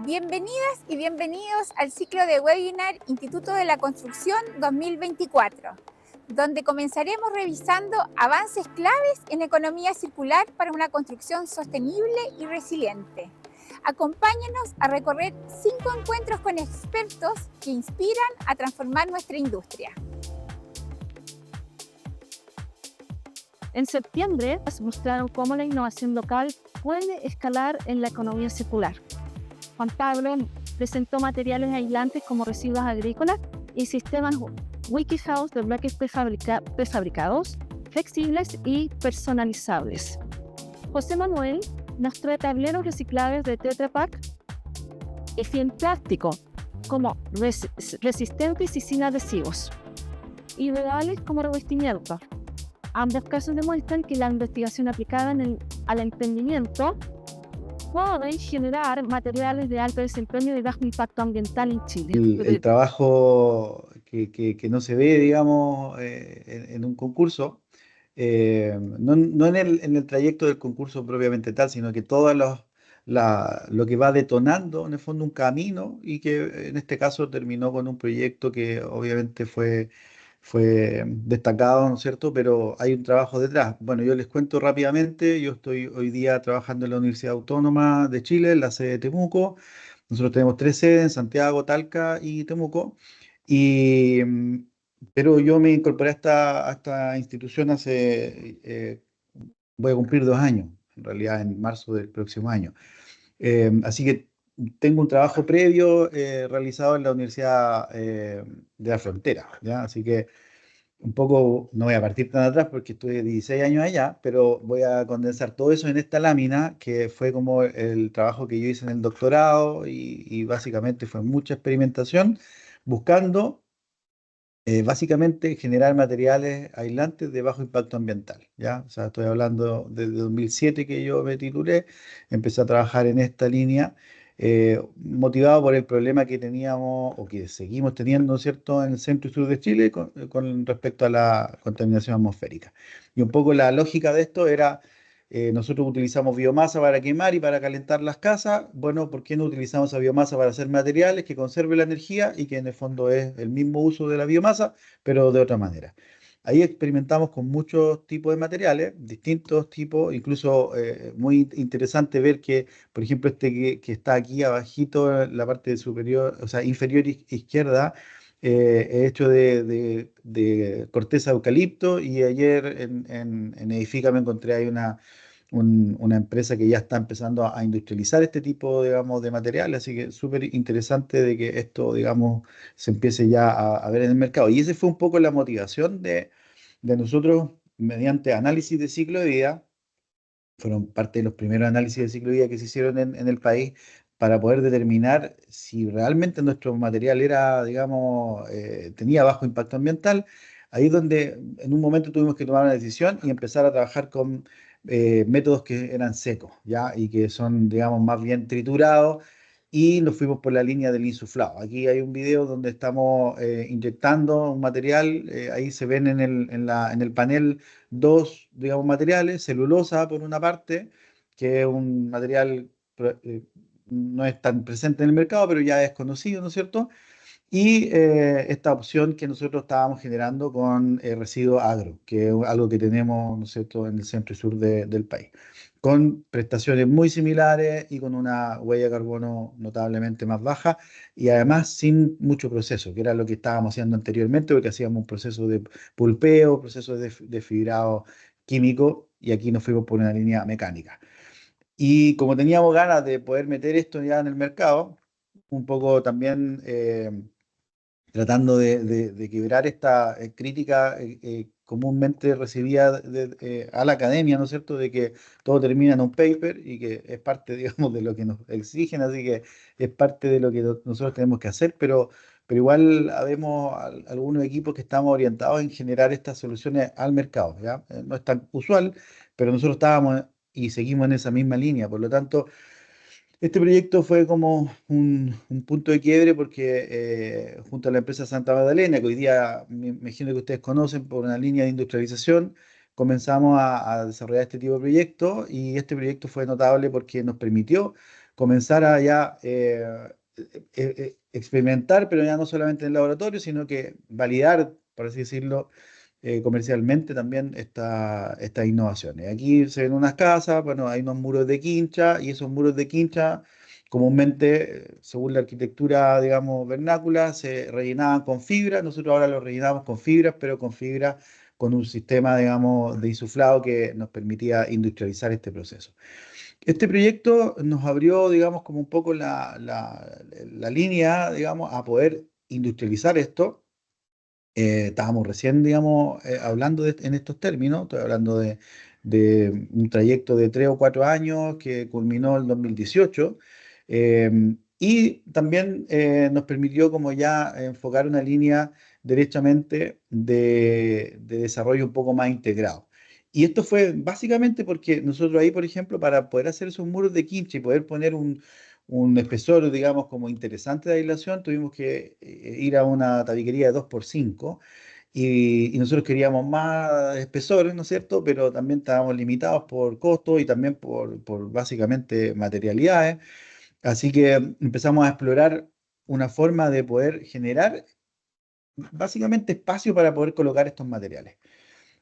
Bienvenidas y bienvenidos al ciclo de webinar Instituto de la Construcción 2024, donde comenzaremos revisando avances claves en economía circular para una construcción sostenible y resiliente. Acompáñenos a recorrer 5 encuentros con expertos que inspiran a transformar nuestra industria. En septiembre mostraron cómo la innovación local puede escalar en la economía circular. Juan Pablo presentó materiales aislantes como residuos agrícolas y sistemas Wikihouse de bloques prefabricados, flexibles y personalizables. José Manuel mostró tableros reciclables de Tetra Pak y film plástico como resistentes y sin adhesivos, ideales como revestimiento. Ambos casos demuestran que la investigación aplicada al emprendimiento puede generar materiales de alto desempeño y bajo impacto ambiental en Chile. El trabajo que no se ve, digamos, en un concurso, no en el trayecto del concurso propiamente tal, sino que todo lo que va detonando, en el fondo, un camino y que en este caso terminó con un proyecto que obviamente fue destacado, ¿no es cierto? Pero hay un trabajo detrás. Bueno, yo les cuento rápidamente, yo estoy hoy día trabajando en la Universidad Autónoma de Chile, en la sede de Temuco. Nosotros tenemos 3 sedes, en Santiago, Talca y Temuco. Y, pero yo me incorporé a esta institución voy a cumplir 2 años, en realidad en marzo del próximo año. Así que tengo un trabajo previo realizado en la Universidad de la Frontera, ¿ya? Así que un poco, no voy a partir tan atrás porque estuve 16 años allá, pero voy a condensar todo eso en esta lámina, que fue como el trabajo que yo hice en el doctorado y básicamente fue mucha experimentación buscando básicamente generar materiales aislantes de bajo impacto ambiental, ¿ya? O sea, estoy hablando desde 2007 que yo me titulé, empecé a trabajar en esta línea, motivado por el problema que teníamos o que seguimos teniendo, ¿cierto?, en el centro y sur de Chile con respecto a la contaminación atmosférica. Y un poco la lógica de esto era nosotros utilizamos biomasa para quemar y para calentar las casas. Bueno, ¿por qué no utilizamos esa biomasa para hacer materiales que conserven la energía y que en el fondo es el mismo uso de la biomasa, pero de otra manera? Ahí experimentamos con muchos tipos de materiales, distintos tipos, incluso muy interesante ver que, por ejemplo, este que está aquí abajito, en la parte superior, o sea, inferior izquierda, es hecho de corteza de eucalipto y ayer en Edifica me encontré ahí una empresa que ya está empezando a industrializar este tipo, digamos, de material, así que súper interesante de que esto, digamos, se empiece ya a ver en el mercado. Y esa fue un poco la motivación de nosotros, mediante análisis de ciclo de vida, fueron parte de los primeros análisis de ciclo de vida que se hicieron en el país para poder determinar si realmente nuestro material era, digamos, tenía bajo impacto ambiental. Ahí es donde en un momento tuvimos que tomar una decisión y empezar a trabajar con métodos que eran secos, ¿ya? Y que son, digamos, más bien triturados y nos fuimos por la línea del insuflado. Aquí hay un video donde estamos inyectando un material, ahí se ven en el panel dos, digamos, materiales, celulosa por una parte, que es un material no es tan presente en el mercado, pero ya es conocido, ¿no es cierto? Y esta opción que nosotros estábamos generando con residuos agro, que es algo que tenemos, ¿no es cierto?, en el centro y sur del país, con prestaciones muy similares y con una huella de carbono notablemente más baja y además sin mucho proceso, que era lo que estábamos haciendo anteriormente, porque hacíamos un proceso de pulpeo, proceso de fibrado químico y aquí nos fuimos por una línea mecánica. Y como teníamos ganas de poder meter esto ya en el mercado, un poco también tratando de quebrar esta crítica comúnmente recibida a la academia, ¿no es cierto?, de que todo termina en un paper y que es parte, digamos, de lo que nos exigen, así que es parte de lo que nosotros tenemos que hacer, pero igual habemos algunos equipos que estamos orientados en generar estas soluciones al mercado, ¿ya? No es tan usual, pero nosotros estábamos y seguimos en esa misma línea, por lo tanto. Este proyecto fue como un punto de quiebre porque junto a la empresa Santa Magdalena, que hoy día me imagino que ustedes conocen por una línea de industrialización, comenzamos a desarrollar este tipo de proyectos y este proyecto fue notable porque nos permitió comenzar a ya experimentar, pero ya no solamente en el laboratorio, sino que validar, por así decirlo, comercialmente también estas innovaciones. Aquí se ven unas casas, bueno, hay unos muros de quincha y esos muros de quincha comúnmente, según la arquitectura, digamos, vernácula, se rellenaban con fibra. Nosotros ahora los rellenamos con fibras, pero con fibra con un sistema, digamos, de insuflado que nos permitía industrializar este proceso. Este proyecto nos abrió, digamos, como un poco la línea, digamos, a poder industrializar esto. Estábamos recién, digamos, hablando en estos términos, estoy hablando de un trayecto de 3 o 4 años que culminó el 2018, y también nos permitió como ya enfocar una línea derechamente de desarrollo un poco más integrado. Y esto fue básicamente porque nosotros ahí, por ejemplo, para poder hacer esos muros de quincha y poder poner un espesor, digamos, como interesante de aislación, tuvimos que ir a una tabiquería de 2x5 y nosotros queríamos más espesores, ¿no es cierto? Pero también estábamos limitados por costo y también por básicamente materialidades. Así que empezamos a explorar una forma de poder generar básicamente espacio para poder colocar estos materiales.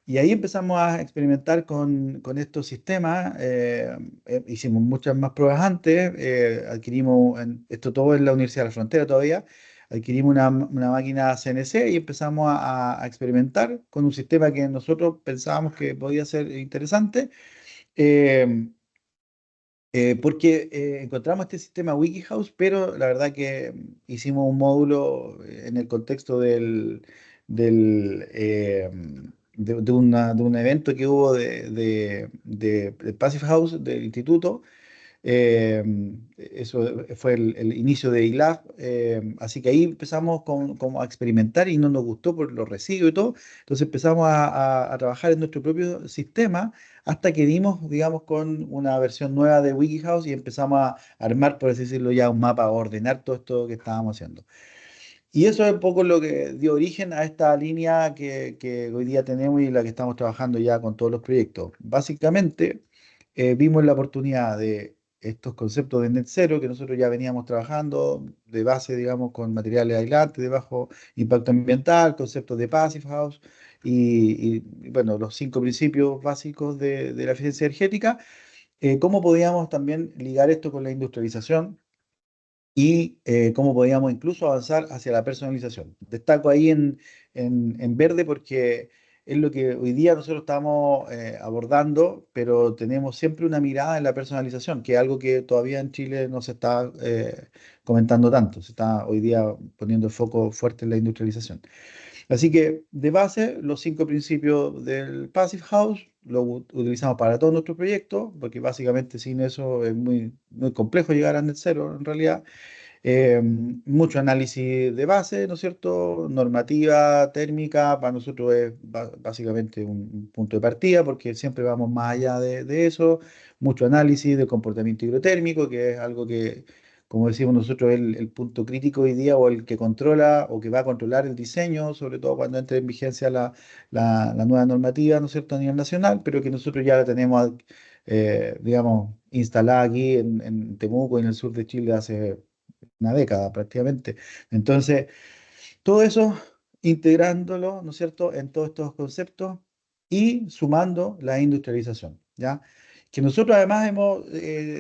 Y ahí empezamos a experimentar con estos sistemas, hicimos muchas más pruebas antes, adquirimos, esto todo en la Universidad de la Frontera todavía, adquirimos una máquina CNC y empezamos a experimentar con un sistema que nosotros pensábamos que podía ser interesante, eh, porque encontramos este sistema WikiHouse, pero la verdad que hicimos un módulo en el contexto del, de un evento que hubo de Passive House del instituto. eh, Eso fue el inicio de ILAB, así que ahí empezamos como a experimentar y no nos gustó por los residuos y todo, entonces empezamos a trabajar en nuestro propio sistema hasta que dimos, digamos, con una versión nueva de WikiHouse y empezamos a armar, por así decirlo, ya un mapa, a ordenar todo esto que estábamos haciendo. Y eso es un poco lo que dio origen a esta línea que hoy día tenemos y la que estamos trabajando ya con todos los proyectos. Básicamente, vimos la oportunidad de estos conceptos de net zero que nosotros ya veníamos trabajando de base, digamos, con materiales aislantes de bajo impacto ambiental, conceptos de Passive House bueno, los 5 principios básicos de la eficiencia energética. ¿Cómo podíamos también ligar esto con la industrialización? Y cómo podíamos incluso avanzar hacia la personalización. Destaco ahí en verde porque es lo que hoy día nosotros estamos abordando, pero tenemos siempre una mirada en la personalización, que es algo que todavía en Chile no se está comentando tanto, se está hoy día poniendo el foco fuerte en la industrialización. Así que de base, los 5 principios del Passive House lo utilizamos para todos nuestros proyectos, porque básicamente sin eso es muy complejo llegar a net zero en realidad. Mucho análisis de base, ¿no es cierto? Normativa térmica, para nosotros es básicamente un punto de partida, porque siempre vamos más allá de eso. Mucho análisis del comportamiento hidrotérmico, que es algo que, como decimos nosotros, es el punto crítico hoy día o el que controla o que va a controlar el diseño, sobre todo cuando entre en vigencia la nueva normativa, ¿no es cierto?, a nivel nacional, pero que nosotros ya la tenemos, digamos, instalada aquí en Temuco, en el sur de Chile, hace una década prácticamente. Entonces, todo eso integrándolo, ¿no es cierto?, en todos estos conceptos y sumando la industrialización, ¿ya? Que nosotros además hemos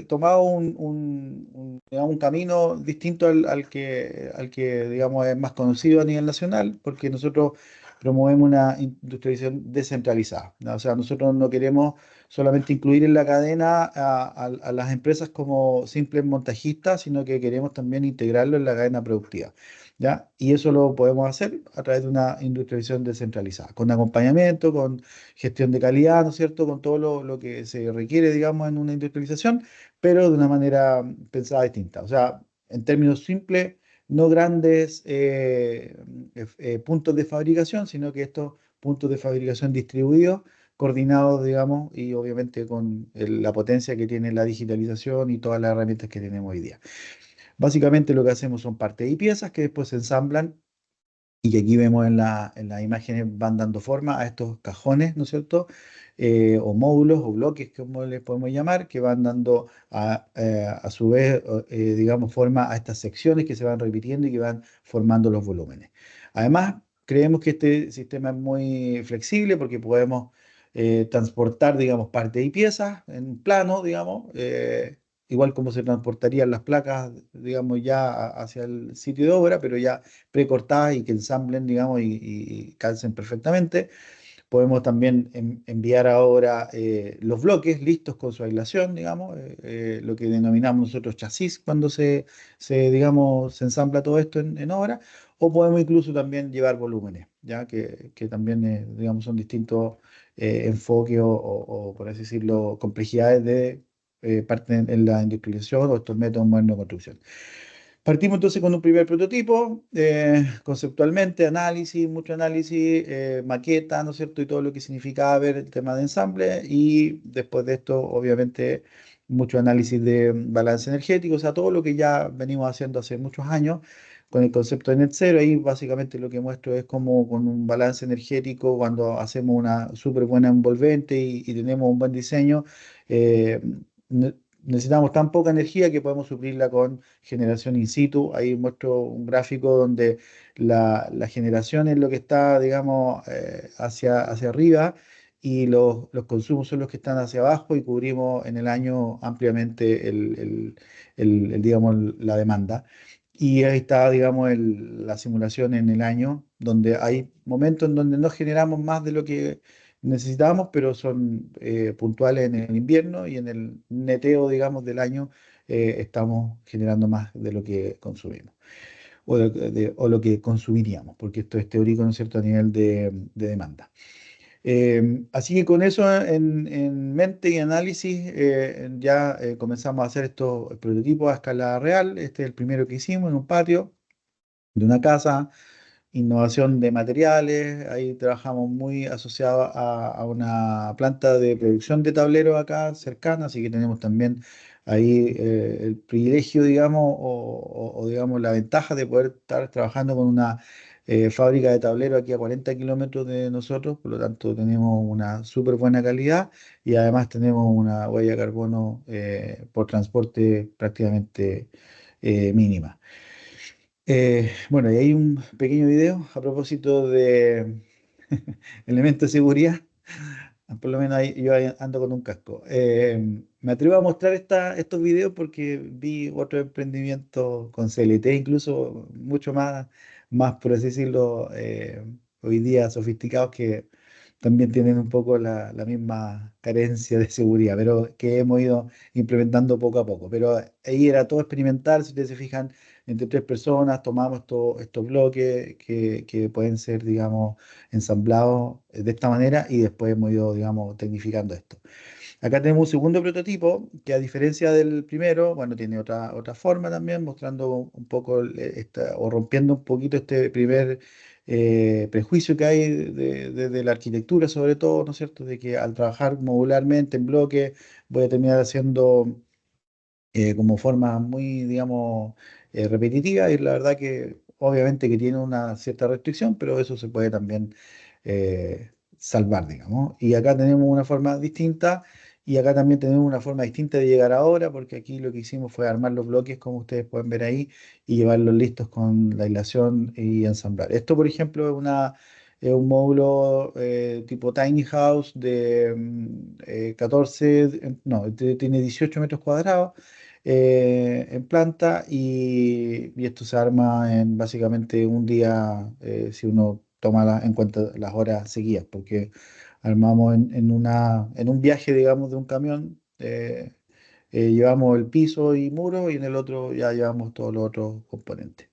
tomado digamos, un camino distinto al que, digamos, es más conocido a nivel nacional, porque nosotros promovemos una industrialización descentralizada, ¿no? O sea, nosotros no queremos solamente incluir en la cadena a las empresas como simples montajistas, sino que queremos también integrarlo en la cadena productiva. ¿Ya? Y eso lo podemos hacer a través de una industrialización descentralizada, con acompañamiento, con gestión de calidad, ¿no es cierto? Con todo lo que se requiere, digamos, en una industrialización, pero de una manera pensada distinta. O sea, en términos simples, no grandes puntos de fabricación, sino que estos puntos de fabricación distribuidos, coordinados, digamos, y obviamente con la potencia que tiene la digitalización y todas las herramientas que tenemos hoy día. Básicamente lo que hacemos son partes y piezas que después se ensamblan y que aquí vemos en las imágenes van dando forma a estos cajones, ¿no es cierto? O módulos o bloques, como les podemos llamar, que van dando a su vez, digamos, forma a estas secciones que se van repitiendo y que van formando los volúmenes. Además, creemos que este sistema es muy flexible porque podemos transportar, digamos, partes y piezas en plano, digamos, igual como se transportarían las placas, digamos, ya hacia el sitio de obra, pero ya precortadas y que ensamblen, digamos, y calcen perfectamente. Podemos también enviar ahora los bloques listos con su aislación, digamos, lo que denominamos nosotros chasis cuando digamos, se ensambla todo esto en obra, o podemos incluso también llevar volúmenes, ya que también, digamos, son distintos enfoques o, por así decirlo, complejidades de parte en la industrialización o estos métodos modernos de construcción. Partimos entonces con un primer prototipo, conceptualmente, análisis, mucho análisis, maqueta, ¿no es cierto? Y todo lo que significaba ver el tema de ensamble. Y después de esto, obviamente, mucho análisis de balance energético, o sea, todo lo que ya venimos haciendo hace muchos años con el concepto de net zero. Ahí básicamente lo que muestro es como con un balance energético, cuando hacemos una súper buena envolvente y tenemos un buen diseño, eh, ne- necesitamos tan poca energía que podemos suplirla con generación in situ. Ahí muestro un gráfico donde la generación es lo que está, digamos, hacia arriba y los consumos son los que están hacia abajo y cubrimos en el año ampliamente digamos, la demanda. Y ahí está, digamos, la simulación en el año, donde hay momentos en donde no generamos más de lo que necesitamos, pero son puntuales en el invierno y en el neteo, digamos, del año estamos generando más de lo que consumimos o lo que consumiríamos, porque esto es teórico, ¿no es cierto?, a nivel de demanda. Así que con eso en mente y análisis, ya comenzamos a hacer estos prototipos a escala real. Este es el primero que hicimos en un patio de una casa. Innovación de materiales, ahí trabajamos muy asociado a una planta de producción de tableros acá cercana, así que tenemos también ahí el privilegio, digamos, digamos la ventaja de poder estar trabajando con una fábrica de tableros aquí a 40 kilómetros de nosotros, por lo tanto tenemos una súper buena calidad y además tenemos una huella de carbono por transporte prácticamente mínima. Bueno, y hay un pequeño video a propósito de elementos de seguridad. Por lo menos yo ahí ando con un casco. Me atrevo a mostrar estos videos porque vi otro emprendimiento con CLT, incluso mucho más por así decirlo, hoy día sofisticados que también tienen un poco la misma carencia de seguridad, pero que hemos ido implementando poco a poco. Pero ahí era todo experimental, si ustedes se fijan, entre tres personas tomamos estos bloques que pueden ser, digamos, ensamblados de esta manera y después hemos ido, digamos, tecnificando esto. Acá tenemos un segundo prototipo que a diferencia del primero, bueno, tiene otra forma también, mostrando un poco o rompiendo un poquito este primer prejuicio que hay de la arquitectura sobre todo, ¿no es cierto? De que al trabajar modularmente en bloque voy a terminar haciendo como forma muy, digamos, repetitiva y la verdad que obviamente que tiene una cierta restricción, pero eso se puede también salvar, digamos. Y acá tenemos una forma distinta y acá también tenemos una forma distinta de llegar ahora, porque aquí lo que hicimos fue armar los bloques, como ustedes pueden ver ahí, y llevarlos listos con la aislación y ensamblar. Esto, por ejemplo, es un módulo tipo tiny house de 14, no, tiene 18 metros cuadrados en planta y esto se arma en básicamente un día si uno toma en cuenta las horas seguidas, porque armamos en un viaje, digamos, de un camión, llevamos el piso y muro y en el otro ya llevamos todos los otros componentes.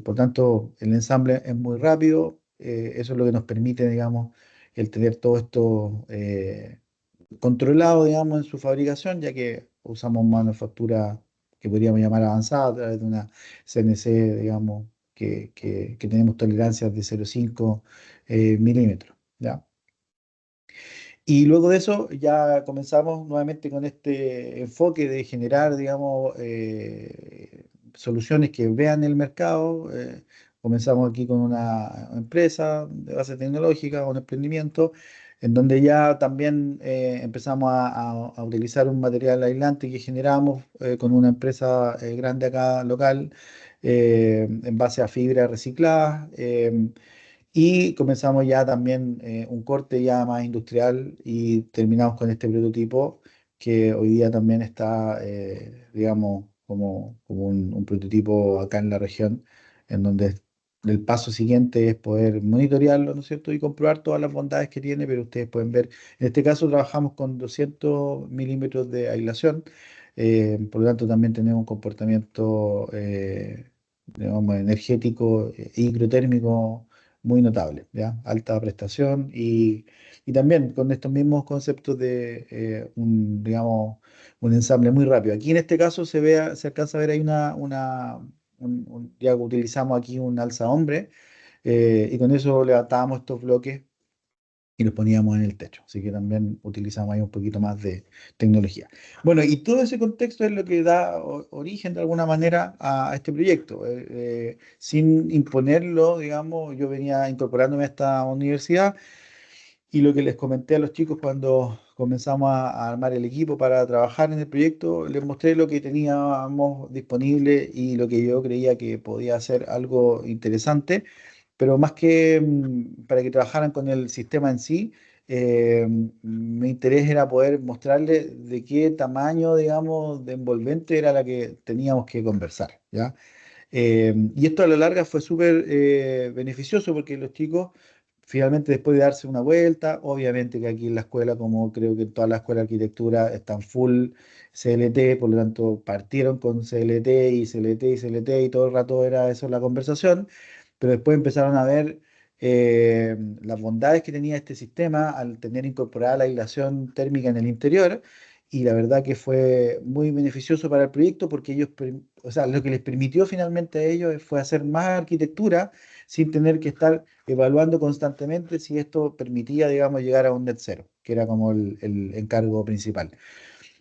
Por tanto, el ensamble es muy rápido, eso es lo que nos permite, digamos, el tener todo esto controlado, digamos, en su fabricación, ya que usamos manufactura que podríamos llamar avanzada a través de una CNC, digamos, que tenemos tolerancias de 0,5 milímetros, ¿ya? Y luego de eso ya comenzamos nuevamente con este enfoque de generar, digamos, soluciones que vean el mercado. comenzamos aquí con una empresa de base tecnológica, un emprendimiento, en donde ya también empezamos a utilizar un material aislante que generamos con una empresa grande acá local, en base a fibra reciclada. Y comenzamos ya también un corte ya más industrial y terminamos con este prototipo que hoy día también está, digamos, como un prototipo acá en la región, en donde el paso siguiente es poder monitorearlo, ¿no es cierto? Y comprobar todas las bondades que tiene, pero ustedes pueden ver, en este caso trabajamos con 200 milímetros de aislación, por lo tanto también tenemos un comportamiento, digamos, energético e hidrotérmico muy notable, ¿ya? Alta prestación y también con estos mismos conceptos de digamos, un ensamble muy rápido. Aquí en este caso se alcanza a ver ahí ya utilizamos aquí un alza hombre y con eso levantábamos estos bloques y los poníamos en el techo. Así que también utilizamos ahí un poquito más de tecnología. Bueno, y todo ese contexto es lo que da origen de alguna manera a este proyecto. Sin imponerlo, digamos, yo venía incorporándome a esta universidad y lo que les comenté a los chicos cuando comenzamos a armar el equipo para trabajar en el proyecto, les mostré lo que teníamos disponible y lo que yo creía que podía ser algo interesante, pero más que para que trabajaran con el sistema en sí, mi interés era poder mostrarles de qué tamaño, digamos, de envolvente era la que teníamos que conversar, ¿ya? Y esto a la larga fue súper beneficioso porque los chicos finalmente después de darse una vuelta, obviamente que aquí en la escuela, como creo que en todas las escuelas de arquitectura, están full CLT, por lo tanto partieron con CLT y CLT y CLT y todo el rato era eso la conversación, pero después empezaron a ver las bondades que tenía este sistema al tener incorporada la aislación térmica en el interior. Y la verdad que fue muy beneficioso para el proyecto porque ellos, o sea, lo que les permitió finalmente a ellos fue hacer más arquitectura sin tener que estar evaluando constantemente si esto permitía, digamos, llegar a un net cero, que era como el encargo principal.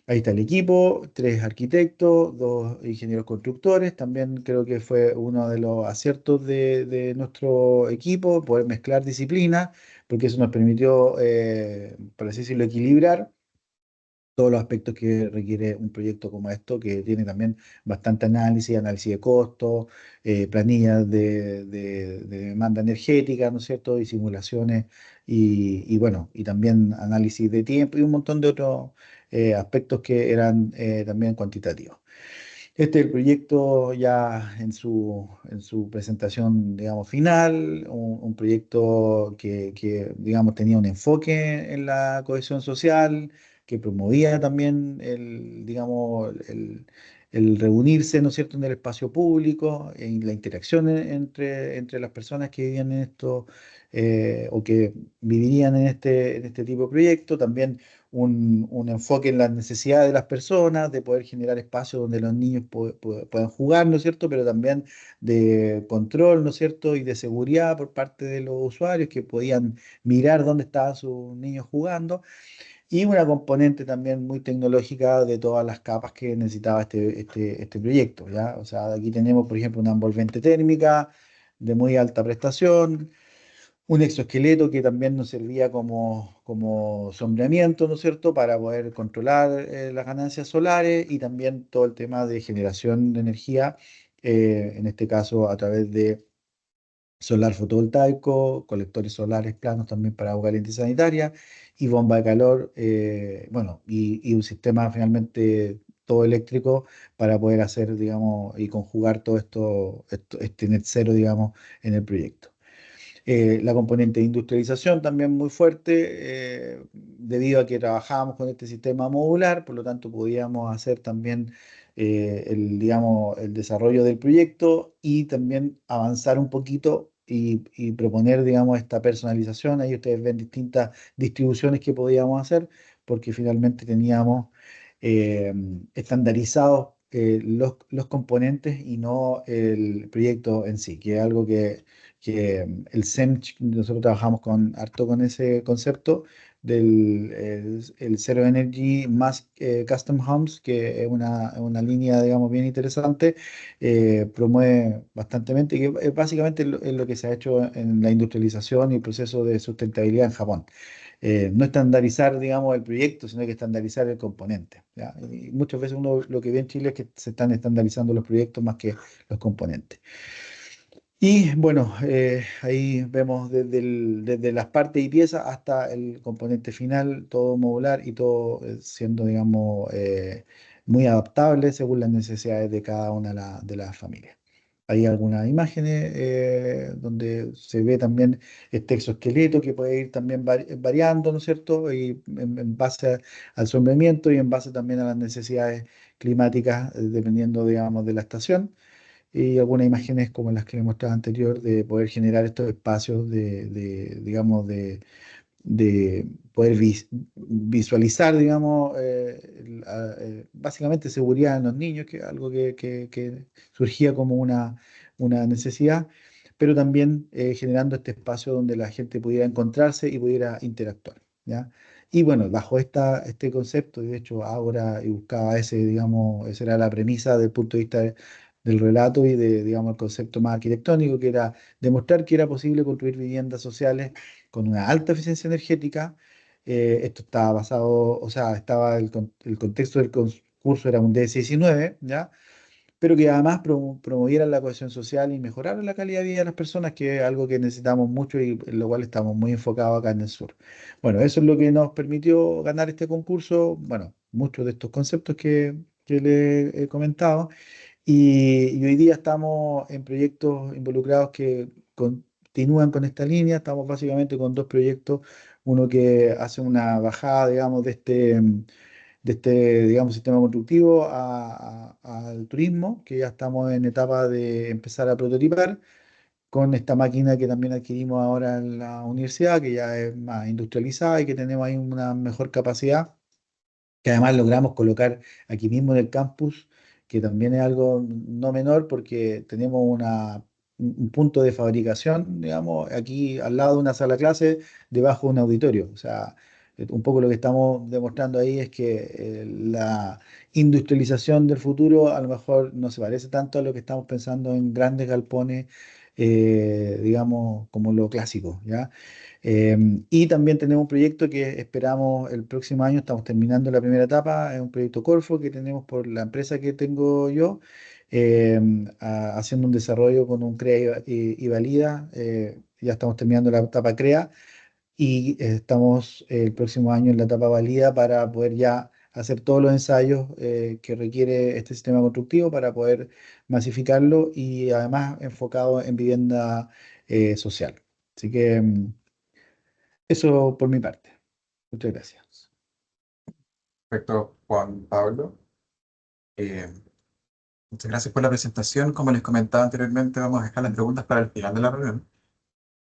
Ahí está el equipo, tres arquitectos, dos ingenieros constructores. También creo que fue uno de los aciertos de nuestro equipo, poder mezclar disciplinas, porque eso nos permitió, por así decirlo, equilibrar todos los aspectos que requiere un proyecto como esto, que tiene también bastante análisis, análisis de costos, planillas de demanda energética, ¿no es cierto? Y simulaciones, y bueno, y también análisis de tiempo y un montón de otros aspectos que eran también cuantitativos. Este es el proyecto ya en su presentación, digamos, final, un proyecto que, digamos, tenía un enfoque en la cohesión social, que promovía también digamos, el reunirse, ¿no es cierto?, en el espacio público, en la interacción entre las personas que vivían en esto o que vivirían en este tipo de proyecto. También un enfoque en las necesidades de las personas, de poder generar espacios donde los niños puedan jugar, ¿no es cierto? Pero también de control, ¿no es cierto? Y de seguridad por parte de los usuarios que podían mirar dónde estaban sus niños jugando. Y una componente también muy tecnológica de todas las capas que necesitaba este proyecto, ¿ya? O sea, aquí tenemos, por ejemplo, una envolvente térmica de muy alta prestación, un exoesqueleto que también nos servía como sombreamiento, ¿no es cierto?, para poder controlar las ganancias solares y también todo el tema de generación de energía, en este caso a través de solar fotovoltaico, colectores solares planos también para agua caliente y sanitaria y bomba de calor, bueno, y un sistema finalmente todo eléctrico para poder hacer, digamos, y conjugar todo este net cero, digamos, en el proyecto. La componente de industrialización también muy fuerte, debido a que trabajábamos con este sistema modular, por lo tanto podíamos hacer también digamos, el desarrollo del proyecto y también avanzar un poquito y proponer, digamos, esta personalización. Ahí ustedes ven distintas distribuciones que podíamos hacer, porque finalmente teníamos eh, estandarizados los componentes y no el proyecto en sí, que es algo que el SEMCH, nosotros trabajamos harto con ese concepto, el Zero Energy más Custom Homes, que es una línea, digamos, bien interesante, promueve bastantemente, que es básicamente es lo que se ha hecho en la industrialización y el proceso de sustentabilidad en Japón. No estandarizar, digamos, el proyecto, sino que estandarizar el componente, ¿ya? Y muchas veces uno lo que ve en Chile es que se están estandarizando los proyectos más que los componentes. Y bueno, ahí vemos desde las partes y piezas hasta el componente final, todo modular y todo siendo, digamos, muy adaptable según las necesidades de cada una de las familias. Hay algunas imágenes donde se ve también este exoesqueleto que puede ir también variando, ¿no es cierto? Y en base al sombramiento y en base también a las necesidades climáticas, dependiendo, digamos, de la estación y algunas imágenes como las que le mostraba anterior de poder generar estos espacios digamos, de poder visualizar, digamos, básicamente seguridad en los niños, que es algo que surgía como una necesidad, pero también generando este espacio donde la gente pudiera encontrarse y pudiera interactuar, ¿ya? Y bueno, bajo este concepto, y de hecho ahora y buscaba ese, digamos, esa era la premisa del punto de vista del relato y digamos, el concepto más arquitectónico, que era demostrar que era posible construir viviendas sociales con una alta eficiencia energética. Esto estaba basado, o sea, el contexto del concurso era un DS-19, ¿ya? Pero que además promovieran la cohesión social y mejoraran la calidad de vida de las personas, que es algo que necesitamos mucho y en lo cual estamos muy enfocados acá en el sur. Bueno, eso es lo que nos permitió ganar este concurso, bueno, muchos de estos conceptos que le he comentado. Y hoy día estamos en proyectos involucrados que continúan con esta línea. Estamos básicamente con dos proyectos. Uno que hace una bajada, digamos, de este, digamos, sistema constructivo al turismo, que ya estamos en etapa de empezar a prototipar con esta máquina que también adquirimos ahora en la universidad, que ya es más industrializada y que tenemos ahí una mejor capacidad que además logramos colocar aquí mismo en el campus, que también es algo no menor porque tenemos un punto de fabricación, digamos, aquí al lado de una sala de clase, debajo de un auditorio. O sea, un poco lo que estamos demostrando ahí es que la industrialización del futuro a lo mejor no se parece tanto a lo que estamos pensando en grandes galpones, digamos, como lo clásico, ¿ya? Y también tenemos un proyecto que esperamos el próximo año, estamos terminando la primera etapa, es un proyecto Corfo que tenemos por la empresa que tengo yo, haciendo un desarrollo con un CREA y Valida, ya estamos terminando la etapa CREA y estamos el próximo año en la etapa Valida para poder ya hacer todos los ensayos que requiere este sistema constructivo para poder masificarlo y además enfocado en vivienda social. Así que... eso por mi parte. Muchas gracias. Perfecto, Juan Pablo. Eh, Muchas gracias por la presentación. Como les comentaba anteriormente, vamos a dejar las preguntas para el final de la reunión.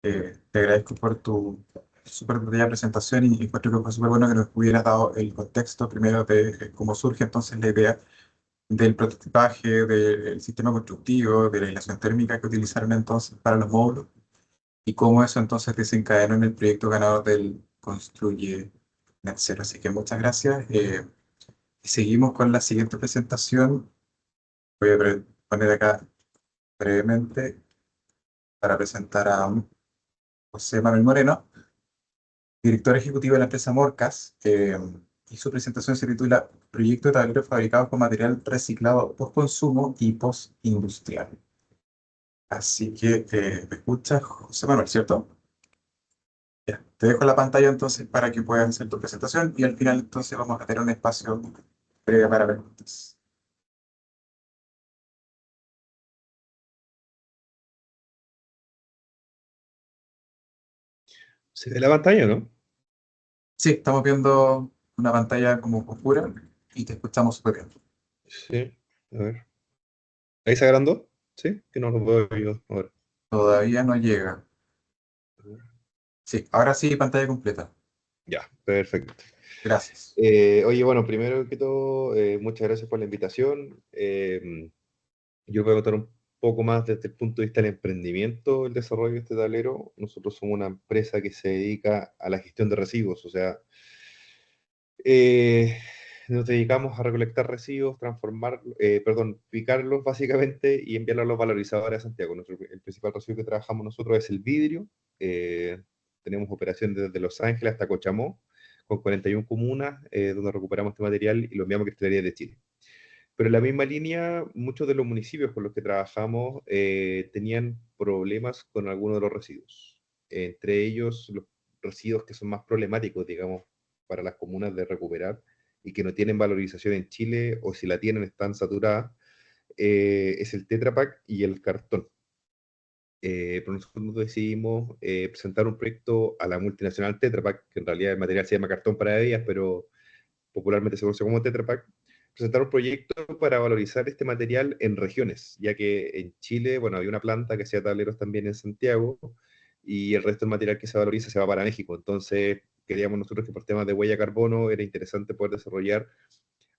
Te agradezco por tu súper detallada presentación y encuentro que fue súper bueno que nos hubieras dado el contexto primero de cómo surge entonces la idea del prototipaje, del sistema constructivo, de la aislación térmica que utilizaron entonces para los módulos y cómo eso entonces desencadenó en el proyecto ganador del Construye Net Zero. Así que muchas gracias. Y seguimos con la siguiente presentación. Voy a poner acá brevemente para presentar a José Manuel Moreno, director ejecutivo de la empresa Morcas, y su presentación se titula Proyecto de tableros fabricados con material reciclado post-consumo y post-industrial. Así que me escuchas, José Manuel, ¿cierto? Ya, te dejo la pantalla entonces para que puedas hacer tu presentación y al final entonces vamos a tener un espacio breve para preguntas. ¿Se ve la pantalla, no? Sí, estamos viendo una pantalla como oscura y te escuchamos súper bien. Sí, a ver. ¿Ahí se agrandó? Sí, que no lo veo yo ahora. Todavía no llega. Sí, ahora sí, pantalla completa. Ya, perfecto. Gracias. Oye, bueno, primero que todo, muchas gracias por la invitación. Yo voy a contar un poco más desde el punto de vista del emprendimiento, el desarrollo de este tablero. Nosotros somos una empresa que se dedica a la gestión de residuos, o sea, eh, nos dedicamos a recolectar residuos, picarlos básicamente y enviarlos a los valorizadores a Santiago. El principal residuo que trabajamos nosotros es el vidrio. eh, Tenemos operaciones desde Los Ángeles hasta Cochamó, con 41 comunas, donde recuperamos este material y lo enviamos a Cristalería de Chile. Pero en la misma línea, muchos de los municipios con los que trabajamos tenían problemas con algunos de los residuos. Entre ellos, los residuos que son más problemáticos, digamos, para las comunas de recuperar y que no tienen valorización en Chile, o si la tienen están saturadas, es el Tetra Pak y el cartón. Pero nosotros decidimos presentar un proyecto a la multinacional Tetra Pak, que en realidad el material se llama cartón para bebidas, pero popularmente se conoce como Tetra Pak, presentar un proyecto para valorizar este material en regiones, ya que en Chile, bueno, hay una planta que hacía tableros también en Santiago, y el resto del material que se valoriza se va para México. Entonces, queríamos nosotros que por temas de huella de carbono era interesante poder desarrollar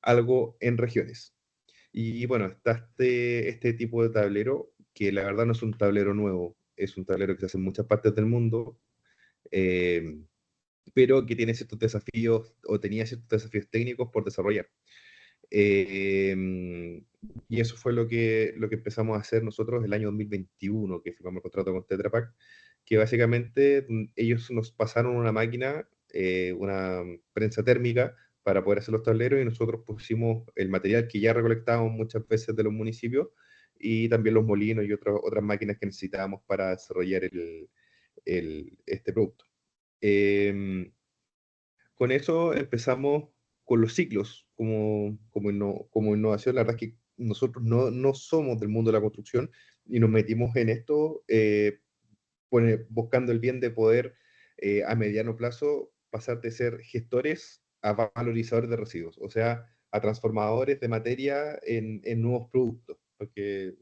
algo en regiones. Y bueno, está este tipo de tablero, que la verdad no es un tablero nuevo, es un tablero que se hace en muchas partes del mundo, eh, pero que tiene ciertos desafíos, o tenía ciertos desafíos técnicos por desarrollar. Eh, y eso fue lo que empezamos a hacer nosotros el año 2021, que firmamos el contrato con Tetra Pak, que básicamente ellos nos pasaron una máquina, una prensa térmica, para poder hacer los tableros, y nosotros pusimos el material que ya recolectábamos muchas veces de los municipios, y también los molinos y otras máquinas que necesitábamos para desarrollar este producto. Eh, con eso empezamos con los ciclos como innovación. La verdad es que nosotros no somos del mundo de la construcción y nos metimos en esto buscando el bien de poder a mediano plazo pasar de ser gestores a valorizadores de residuos, o sea, a transformadores de materia en nuevos productos,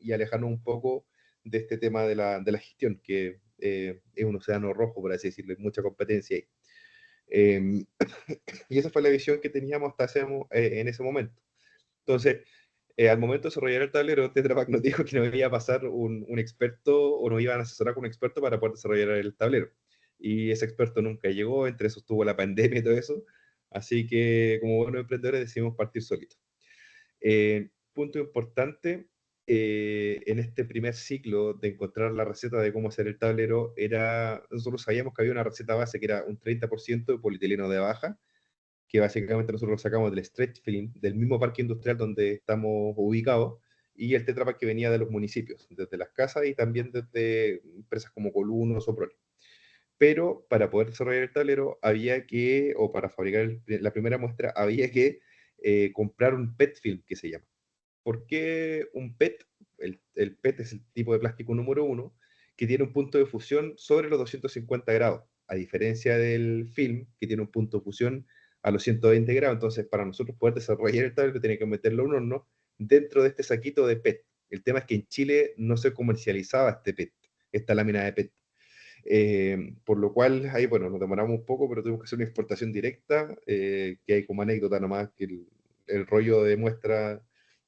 y alejarnos un poco de este tema de la gestión, que es un océano rojo, por así decirlo, hay mucha competencia ahí. Eh, y esa fue la visión que teníamos en ese momento. Entonces, al momento de desarrollar el tablero, Tetra Pak nos dijo que nos iba a pasar un experto, o nos iban a asesorar con un experto para poder desarrollar el tablero. Y ese experto nunca llegó, entre eso estuvo la pandemia y todo eso. Así que, como buenos emprendedores, decidimos partir solitos. Punto importante, en este primer ciclo de encontrar la receta de cómo hacer el tablero, nosotros sabíamos que había una receta base que era un 30% de polietileno de baja, que básicamente nosotros lo sacamos del stretch film, del mismo parque industrial donde estamos ubicados, y el Tetra Pak que venía de los municipios, desde las casas y también desde empresas como Column o Soprole. Pero para poder desarrollar el tablero o para fabricar la primera muestra, había que comprar un PET film, que se llama. ¿Por qué un PET? El PET es el tipo de plástico número 1, que tiene un punto de fusión sobre los 250 grados, a diferencia del film, que tiene un punto de fusión a los 120 grados. Entonces, para nosotros poder desarrollar el tablero, tenía que meterlo en un horno dentro de este saquito de PET. El tema es que en Chile no se comercializaba este PET, esta lámina de PET. Por lo cual, ahí, bueno, nos demoramos un poco, pero tuvimos que hacer una exportación directa, que hay como anécdota nomás, que el rollo de muestra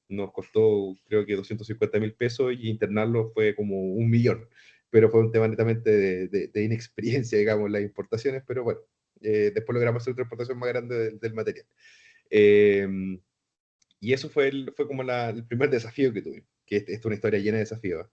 nos costó, creo que 250.000 pesos, y internarlo fue como 1 millón. Pero fue un tema netamente de inexperiencia, digamos, las importaciones, pero bueno, después logramos hacer otra exportación más grande del material. Eh, y eso fue como el primer desafío que tuvimos, que esta es una historia llena de desafíos.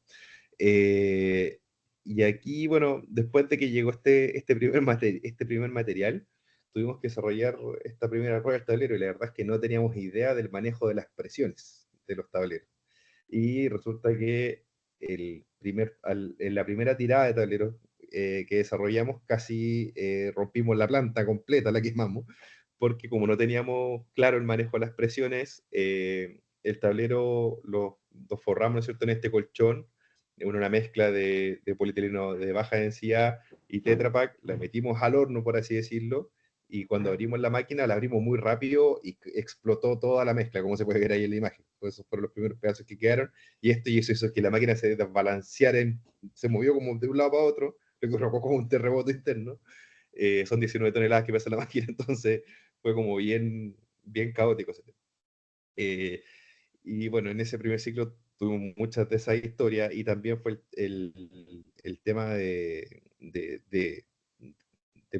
Eh, y aquí, bueno, después de que llegó este primer material, tuvimos que desarrollar esta primera rueda del tablero, y la verdad es que no teníamos idea del manejo de las presiones de los tableros. Y resulta que en la primera tirada de tableros que desarrollamos, casi rompimos la planta completa, la quemamos, porque como no teníamos claro el manejo de las presiones, el tablero lo forramos, ¿no es cierto?, en este colchón, una mezcla de polietileno de baja densidad y Tetra Pak, la metimos al horno, por así decirlo, y cuando abrimos la máquina, la abrimos muy rápido y explotó toda la mezcla, como se puede ver ahí en la imagen. Pues esos fueron los primeros pedazos que quedaron, y esto hizo que la máquina se desbalanceara, se movió como de un lado para otro, lo que provocó como un terremoto interno. Son 19 toneladas que pesa la máquina, entonces fue como bien, bien caótico. Y bueno, en ese primer ciclo tuvimos muchas de esas historias y también fue el tema de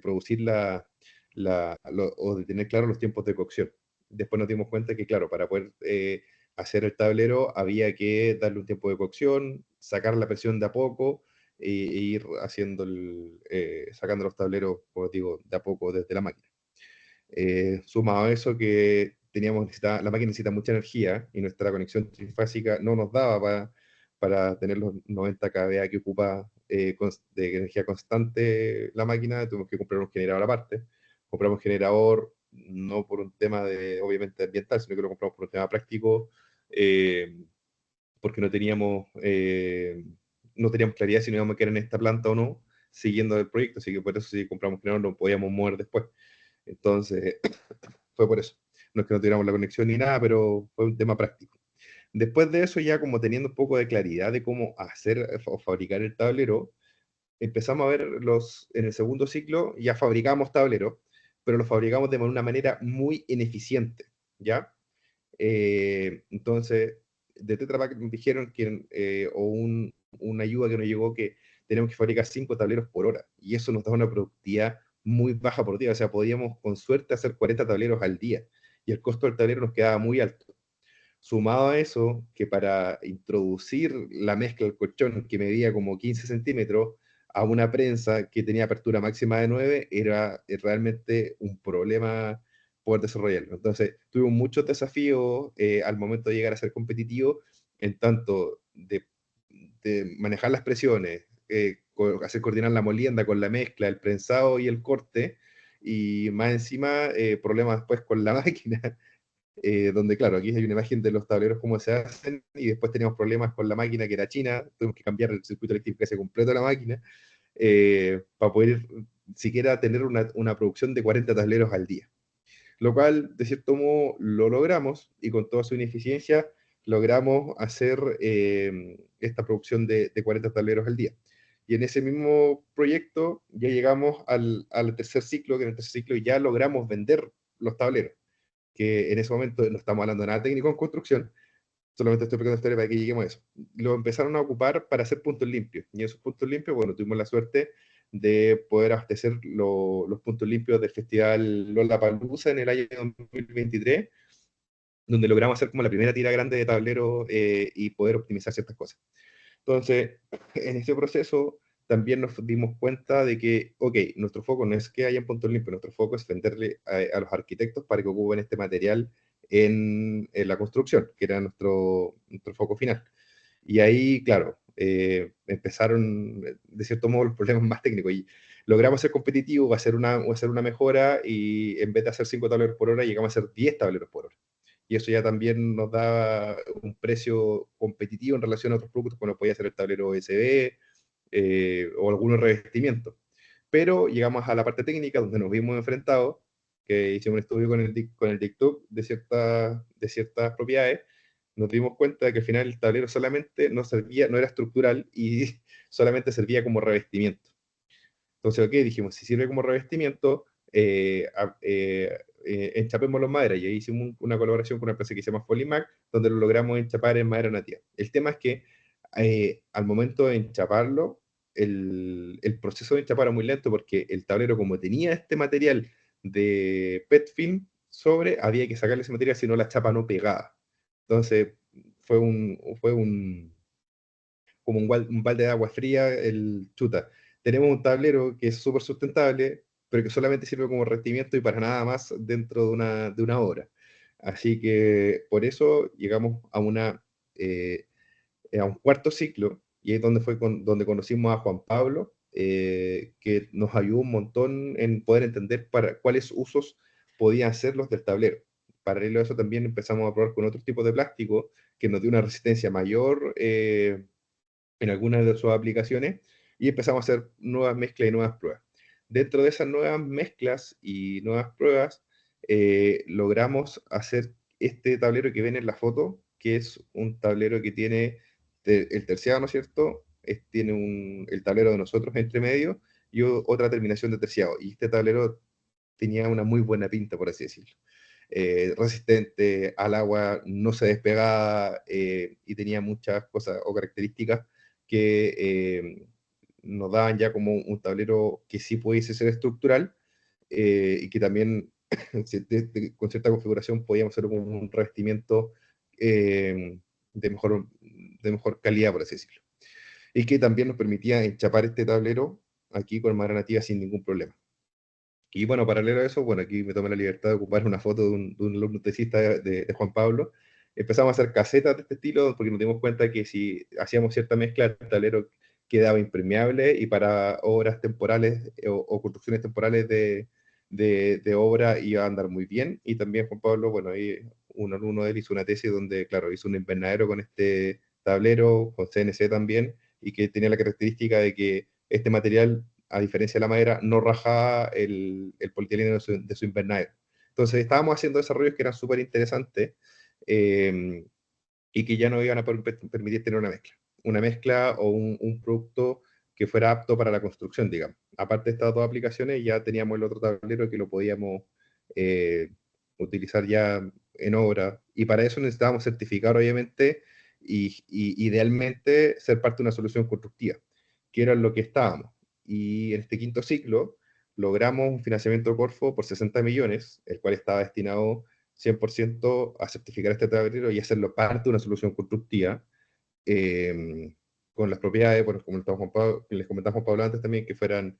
producir o de tener claro los tiempos de cocción. Después nos dimos cuenta que, claro, para poder hacer el tablero había que darle un tiempo de cocción, sacar la presión de a poco e ir haciendo sacando los tableros, como digo, de a poco desde la máquina. Sumado a eso que la máquina necesita mucha energía y nuestra conexión trifásica no nos daba para tener los 90 kVA que ocupa de energía constante la máquina. Tuvimos que comprar un generador aparte. Compramos generador no por un tema obviamente ambiental, sino que lo compramos por un tema práctico, porque no teníamos claridad si nos íbamos a quedar en esta planta o no, siguiendo el proyecto. Así que por eso, si compramos generador, no podíamos mover después. Entonces, fue por eso. No es que no tuviéramos la conexión ni nada, pero fue un tema práctico. Después de eso, ya como teniendo un poco de claridad de cómo hacer o fabricar el tablero, empezamos a ver en el segundo ciclo, ya fabricamos tableros, pero los fabricamos de una manera muy ineficiente, ¿ya? Entonces, de Tetra Pak nos dijeron que, una ayuda que nos llegó, que tenemos que fabricar 5 tableros por hora, y eso nos da una productividad muy baja por día. O sea, podíamos con suerte hacer 40 tableros al día, y el costo del tablero nos quedaba muy alto. Sumado a eso, que para introducir la mezcla del colchón, que medía como 15 centímetros, a una prensa que tenía apertura máxima de 9, era realmente un problema poder desarrollarlo. Entonces, tuvimos muchos desafíos al momento de llegar a ser competitivo, en tanto de manejar las presiones, hacer coordinar la molienda con la mezcla, el prensado y el corte, y más encima problemas después con la máquina, donde claro, aquí hay una imagen de los tableros cómo se hacen, y después teníamos problemas con la máquina que era china, tuvimos que cambiar el circuito eléctrico casi completo de la máquina, para poder siquiera tener una producción de 40 tableros al día. Lo cual, de cierto modo, lo logramos, y con toda su ineficiencia logramos hacer esta producción de 40 tableros al día. Y en ese mismo proyecto ya llegamos al tercer ciclo, que en el tercer ciclo ya logramos vender los tableros, que en ese momento no estamos hablando de nada técnico en construcción, solamente estoy explicando la historia para que lleguemos a eso. Lo empezaron a ocupar para hacer puntos limpios, y esos puntos limpios, bueno, tuvimos la suerte de poder abastecer los puntos limpios del Festival Lollapalooza en el año 2023, donde logramos hacer como la primera tira grande de tablero y poder optimizar ciertas cosas. Entonces, en ese proceso también nos dimos cuenta de que, ok, nuestro foco no es que haya puntos limpios, nuestro foco es venderle a los arquitectos para que ocupen este material en la construcción, que era nuestro foco final. Y ahí, claro, empezaron, de cierto modo, los problemas más técnicos. Y logramos ser competitivos, va a ser una mejora, y en vez de hacer 5 tableros por hora, llegamos a hacer 10 tableros por hora. Y eso ya también nos da un precio competitivo en relación a otros productos, como podía ser el tablero OSB o algunos revestimientos. Pero llegamos a la parte técnica, donde nos vimos enfrentados, que hicimos un estudio con el DICTUC de ciertas propiedades. Nos dimos cuenta de que al final el tablero solamente no era estructural, y solamente servía como revestimiento. Entonces, ok, dijimos, si sirve como revestimiento, enchapemos los maderas, y ahí hicimos una colaboración con una empresa que se llama Folimac, donde lo logramos enchapar en madera nativa. El tema es que al momento de enchaparlo, el proceso de enchapar era muy lento, porque el tablero, como tenía este material de PET film había que sacarle ese material, si no la chapa no pegaba. Entonces fue como un balde de agua fría el chuta. Tenemos un tablero que es súper sustentable, pero que solamente sirve como revestimiento y para nada más dentro de una obra. Así que por eso llegamos a un cuarto ciclo, y es donde donde conocimos a Juan Pablo, que nos ayudó un montón en poder entender para cuáles usos podían ser los del tablero. Paralelo a eso, también empezamos a probar con otros tipos de plástico que nos dio una resistencia mayor en algunas de sus aplicaciones, y empezamos a hacer nuevas mezclas y nuevas pruebas. Dentro de esas nuevas mezclas y nuevas pruebas, logramos hacer este tablero que ven en la foto, que es un tablero que tiene el terciado, ¿no es cierto? Tiene el tablero de nosotros entre medio y otra terminación de terciado. Y este tablero tenía una muy buena pinta, por así decirlo. resistente al agua, no se despegaba y tenía muchas cosas o características que nos daban ya como un tablero que sí pudiese ser estructural y que también con cierta configuración podíamos hacer un revestimiento de mejor calidad, por así decirlo. Y que también nos permitía enchapar este tablero aquí con madera nativa sin ningún problema. Y bueno, paralelo a eso, bueno, aquí me tomé la libertad de ocupar una foto de un alumno tesista de Juan Pablo. Empezamos a hacer casetas de este estilo porque nos dimos cuenta que si hacíamos cierta mezcla, el tablero quedaba impermeable y para obras temporales o construcciones temporales de obra iba a andar muy bien. Y también Juan Pablo, bueno, ahí un alumno de él hizo una tesis donde, claro, hizo un invernadero con este tablero, con CNC también, y que tenía la característica de que este material, a diferencia de la madera, no rajaba el polietileno de su invernadero. Entonces estábamos haciendo desarrollos que eran súper interesantes y que ya no iban a permitir tener una mezcla o un producto que fuera apto para la construcción, digamos. Aparte de estas dos aplicaciones, ya teníamos el otro tablero que lo podíamos utilizar ya en obra, y para eso necesitábamos certificar, obviamente, y idealmente ser parte de una solución constructiva, que era lo que estábamos. Y en este quinto ciclo logramos un financiamiento de Corfo por 60 millones, el cual estaba destinado 100% a certificar este tablero y hacerlo parte de una solución constructiva, con las propiedades, bueno, como les comentamos Juan Pablo antes también, que fueran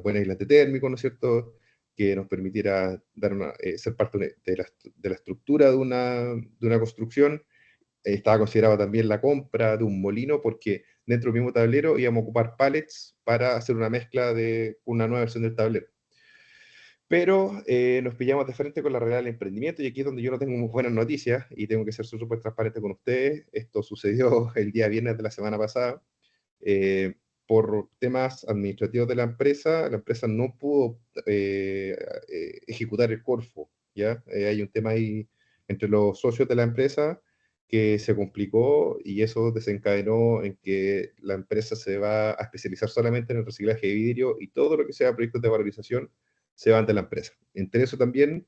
buenas aislante térmico, ¿no es cierto?, que nos permitiera ser parte de la estructura de una construcción. Estaba considerado también la compra de un molino, porque dentro del mismo tablero íbamos a ocupar pallets para hacer una mezcla de una nueva versión del tablero. Pero nos pillamos de frente con la realidad del emprendimiento, y aquí es donde yo no tengo muy buenas noticias y tengo que ser súper transparente con ustedes. Esto sucedió el día viernes de la semana pasada. Por temas administrativos de la empresa no pudo ejecutar el Corfo, ¿ya? Hay un tema ahí entre los socios de la empresa que se complicó, y eso desencadenó en que la empresa se va a especializar solamente en el reciclaje de vidrio, y todo lo que sea proyectos de valorización se va ante la empresa. Entre eso también,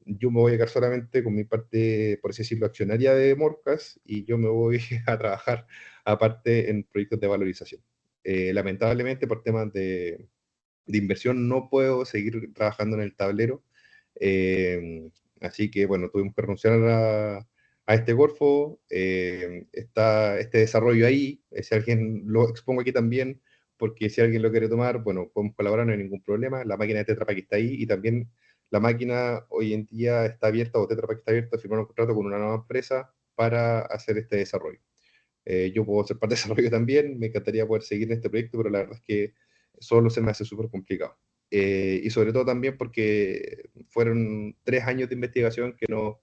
yo me voy a quedar solamente con mi parte, por así decirlo, accionaria de Morcas, y yo me voy a trabajar aparte en proyectos de valorización. Lamentablemente, por temas de inversión, no puedo seguir trabajando en el tablero. Así que, bueno, tuvimos que renunciar a este Corfo. Está este desarrollo ahí. Si alguien lo expongo aquí también, porque si alguien lo quiere tomar, bueno, podemos colaborar, no hay ningún problema. La máquina de Tetra Pak está ahí, y también la máquina hoy en día está abierta, o Tetra Pak está abierta, firmar un contrato con una nueva empresa para hacer este desarrollo. Yo puedo ser parte de desarrollo también, me encantaría poder seguir en este proyecto, pero la verdad es que solo se me hace súper complicado. Y sobre todo también porque fueron 3 años de investigación que nos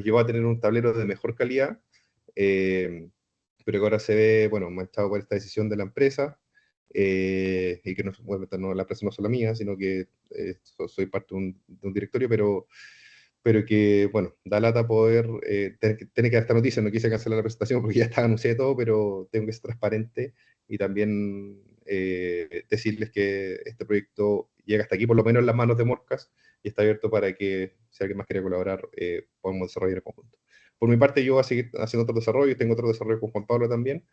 llevó a tener un tablero de mejor calidad, pero que ahora se ve, bueno, manchado por esta decisión de la empresa, y que bueno, la empresa no es solo mía, sino que soy parte de un directorio, pero que, bueno, da lata poder tener que dar esta noticia. No quise cancelar la presentación porque ya estaba anunciado todo, pero tengo que ser transparente y también decirles que este proyecto llega hasta aquí, por lo menos en las manos de Morcas, y está abierto para que, si alguien más quiere colaborar, podamos desarrollar en conjunto. Por mi parte, yo voy a seguir haciendo otro desarrollo, tengo otro desarrollo con Juan Pablo también,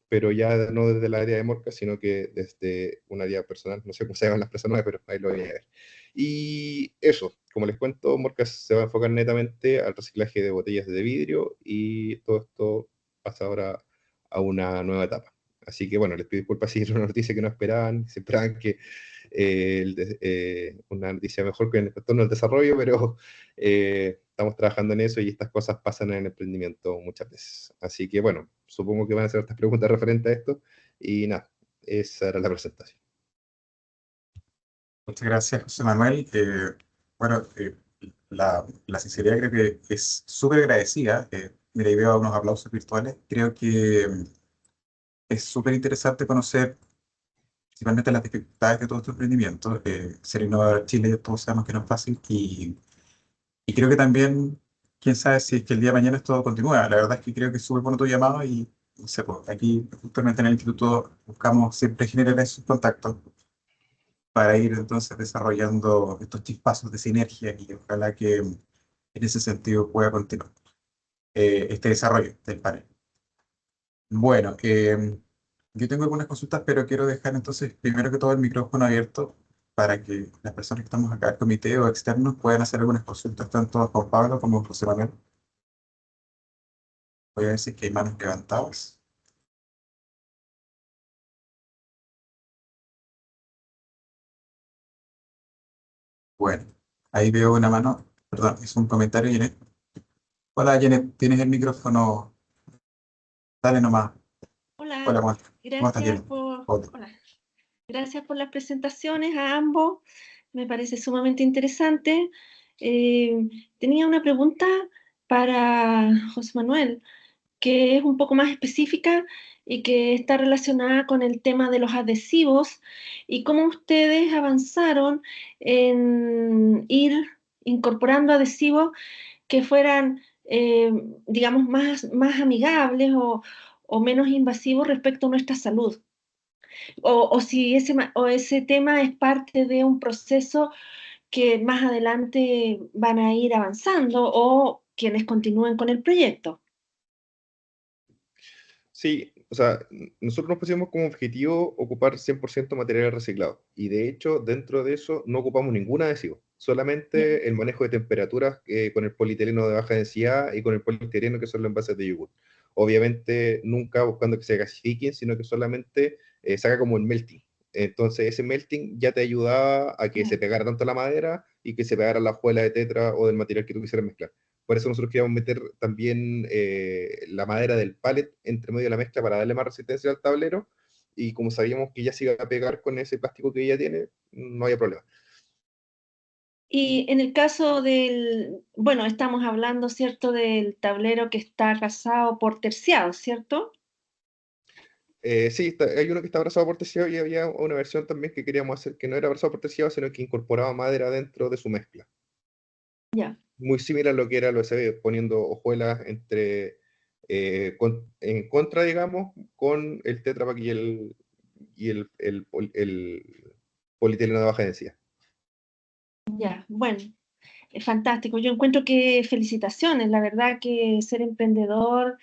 pero ya no desde la área de Morcas, sino que desde un área personal. No sé cómo se llaman las personas, pero ahí lo voy a ver. Y eso, como les cuento, Morcas se va a enfocar netamente al reciclaje de botellas de vidrio, y todo esto pasa ahora a una nueva etapa. Así que, bueno, les pido disculpas si era una noticia que no esperaban, se esperaban que una noticia mejor que en el entorno del desarrollo, pero estamos trabajando en eso, y estas cosas pasan en el emprendimiento muchas veces. Así que, bueno, supongo que van a hacer estas preguntas referentes a esto, y nada, esa era la presentación. Muchas gracias, José Manuel. Bueno, la sinceridad creo que es súper agradecida. Mira, ahí veo unos aplausos virtuales. Creo que es súper interesante conocer principalmente las dificultades de todo este emprendimiento. Ser innovador en Chile, todos sabemos que no es fácil, y creo que también, quién sabe si es que el día de mañana esto continúa. La verdad es que creo que es súper bueno tu llamado, y no sé, pues, aquí justamente en el instituto buscamos siempre generar esos contactos para ir entonces desarrollando estos chispazos de sinergia y ojalá que en ese sentido pueda continuar este desarrollo del panel. Bueno, yo tengo algunas consultas, pero quiero dejar entonces primero que todo el micrófono abierto para que las personas que estamos acá, el comité o externos, puedan hacer algunas consultas tanto a Juan Pablo como a José Manuel. Voy a decir que hay manos levantadas. Bueno, ahí veo una mano, perdón, es un comentario, Janet. Hola, Janet, tienes el micrófono. Dale nomás. Hola, Hola, ¿cómo estás, Janet? hola. Gracias por las presentaciones a ambos. Me parece sumamente interesante. Tenía una pregunta para José Manuel, que es un poco más específica y que está relacionada con el tema de los adhesivos y cómo ustedes avanzaron en ir incorporando adhesivos que fueran, digamos, más amigables o menos invasivos respecto a nuestra salud. O si ese tema es parte de un proceso que más adelante van a ir avanzando o quienes continúen con el proyecto. Sí, o sea, nosotros nos pusimos como objetivo ocupar 100% material reciclado. Y de hecho, dentro de eso no ocupamos ningún adhesivo. Solamente el manejo de temperaturas con el polietileno de baja densidad y con el poliestireno, que son los envases de yogur. Obviamente, nunca buscando que se gasifiquen, sino que solamente se haga como el melting. Entonces, ese melting ya te ayudaba a que se pegara tanto la madera y que se pegara la hojuela de tetra o del material que tú quisieras mezclar. Por eso nosotros queríamos meter también la madera del pallet entre medio de la mezcla para darle más resistencia al tablero. Y como sabíamos que ya se iba a pegar con ese plástico que ella tiene, no había problema. Y en el caso bueno, estamos hablando, ¿cierto?, del tablero que está casado por terciado, ¿cierto? Sí, hay uno que está abrazado por terciado y había una versión también que queríamos hacer que no era abrazado por terciado, sino que incorporaba madera dentro de su mezcla. Ya. Muy similar a lo que era el OSB, poniendo hojuelas en contra, digamos, con el Tetra Pak y el polietileno de baja densidad. Ya, bueno, es fantástico. Yo encuentro que felicitaciones. La verdad que ser emprendedor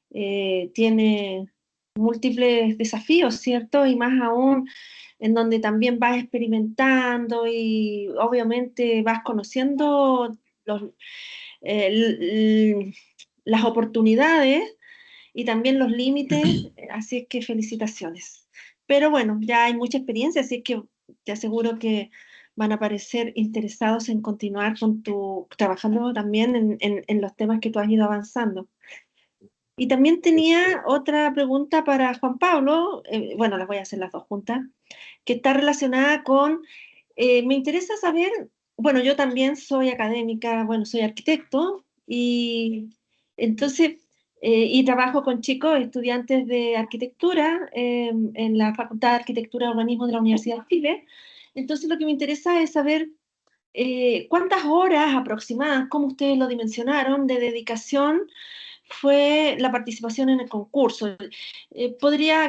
tiene múltiples desafíos, ¿cierto? Y más aún en donde también vas experimentando y obviamente vas conociendo los, las oportunidades y también los límites, así es que felicitaciones. Pero bueno, ya hay mucha experiencia, así es que te aseguro que van a parecer interesados en continuar trabajando también en los temas que tú has ido avanzando. Y también tenía otra pregunta para Juan Pablo, bueno, las voy a hacer las dos juntas, que está relacionada con, me interesa saber, bueno, yo también soy académica, bueno, soy arquitecto, y entonces, y trabajo con chicos, estudiantes de arquitectura, en la Facultad de Arquitectura y Urbanismo de la Universidad de Chile. Entonces, lo que me interesa es saber cuántas horas aproximadas, cómo ustedes lo dimensionaron, de dedicación fue la participación en el concurso.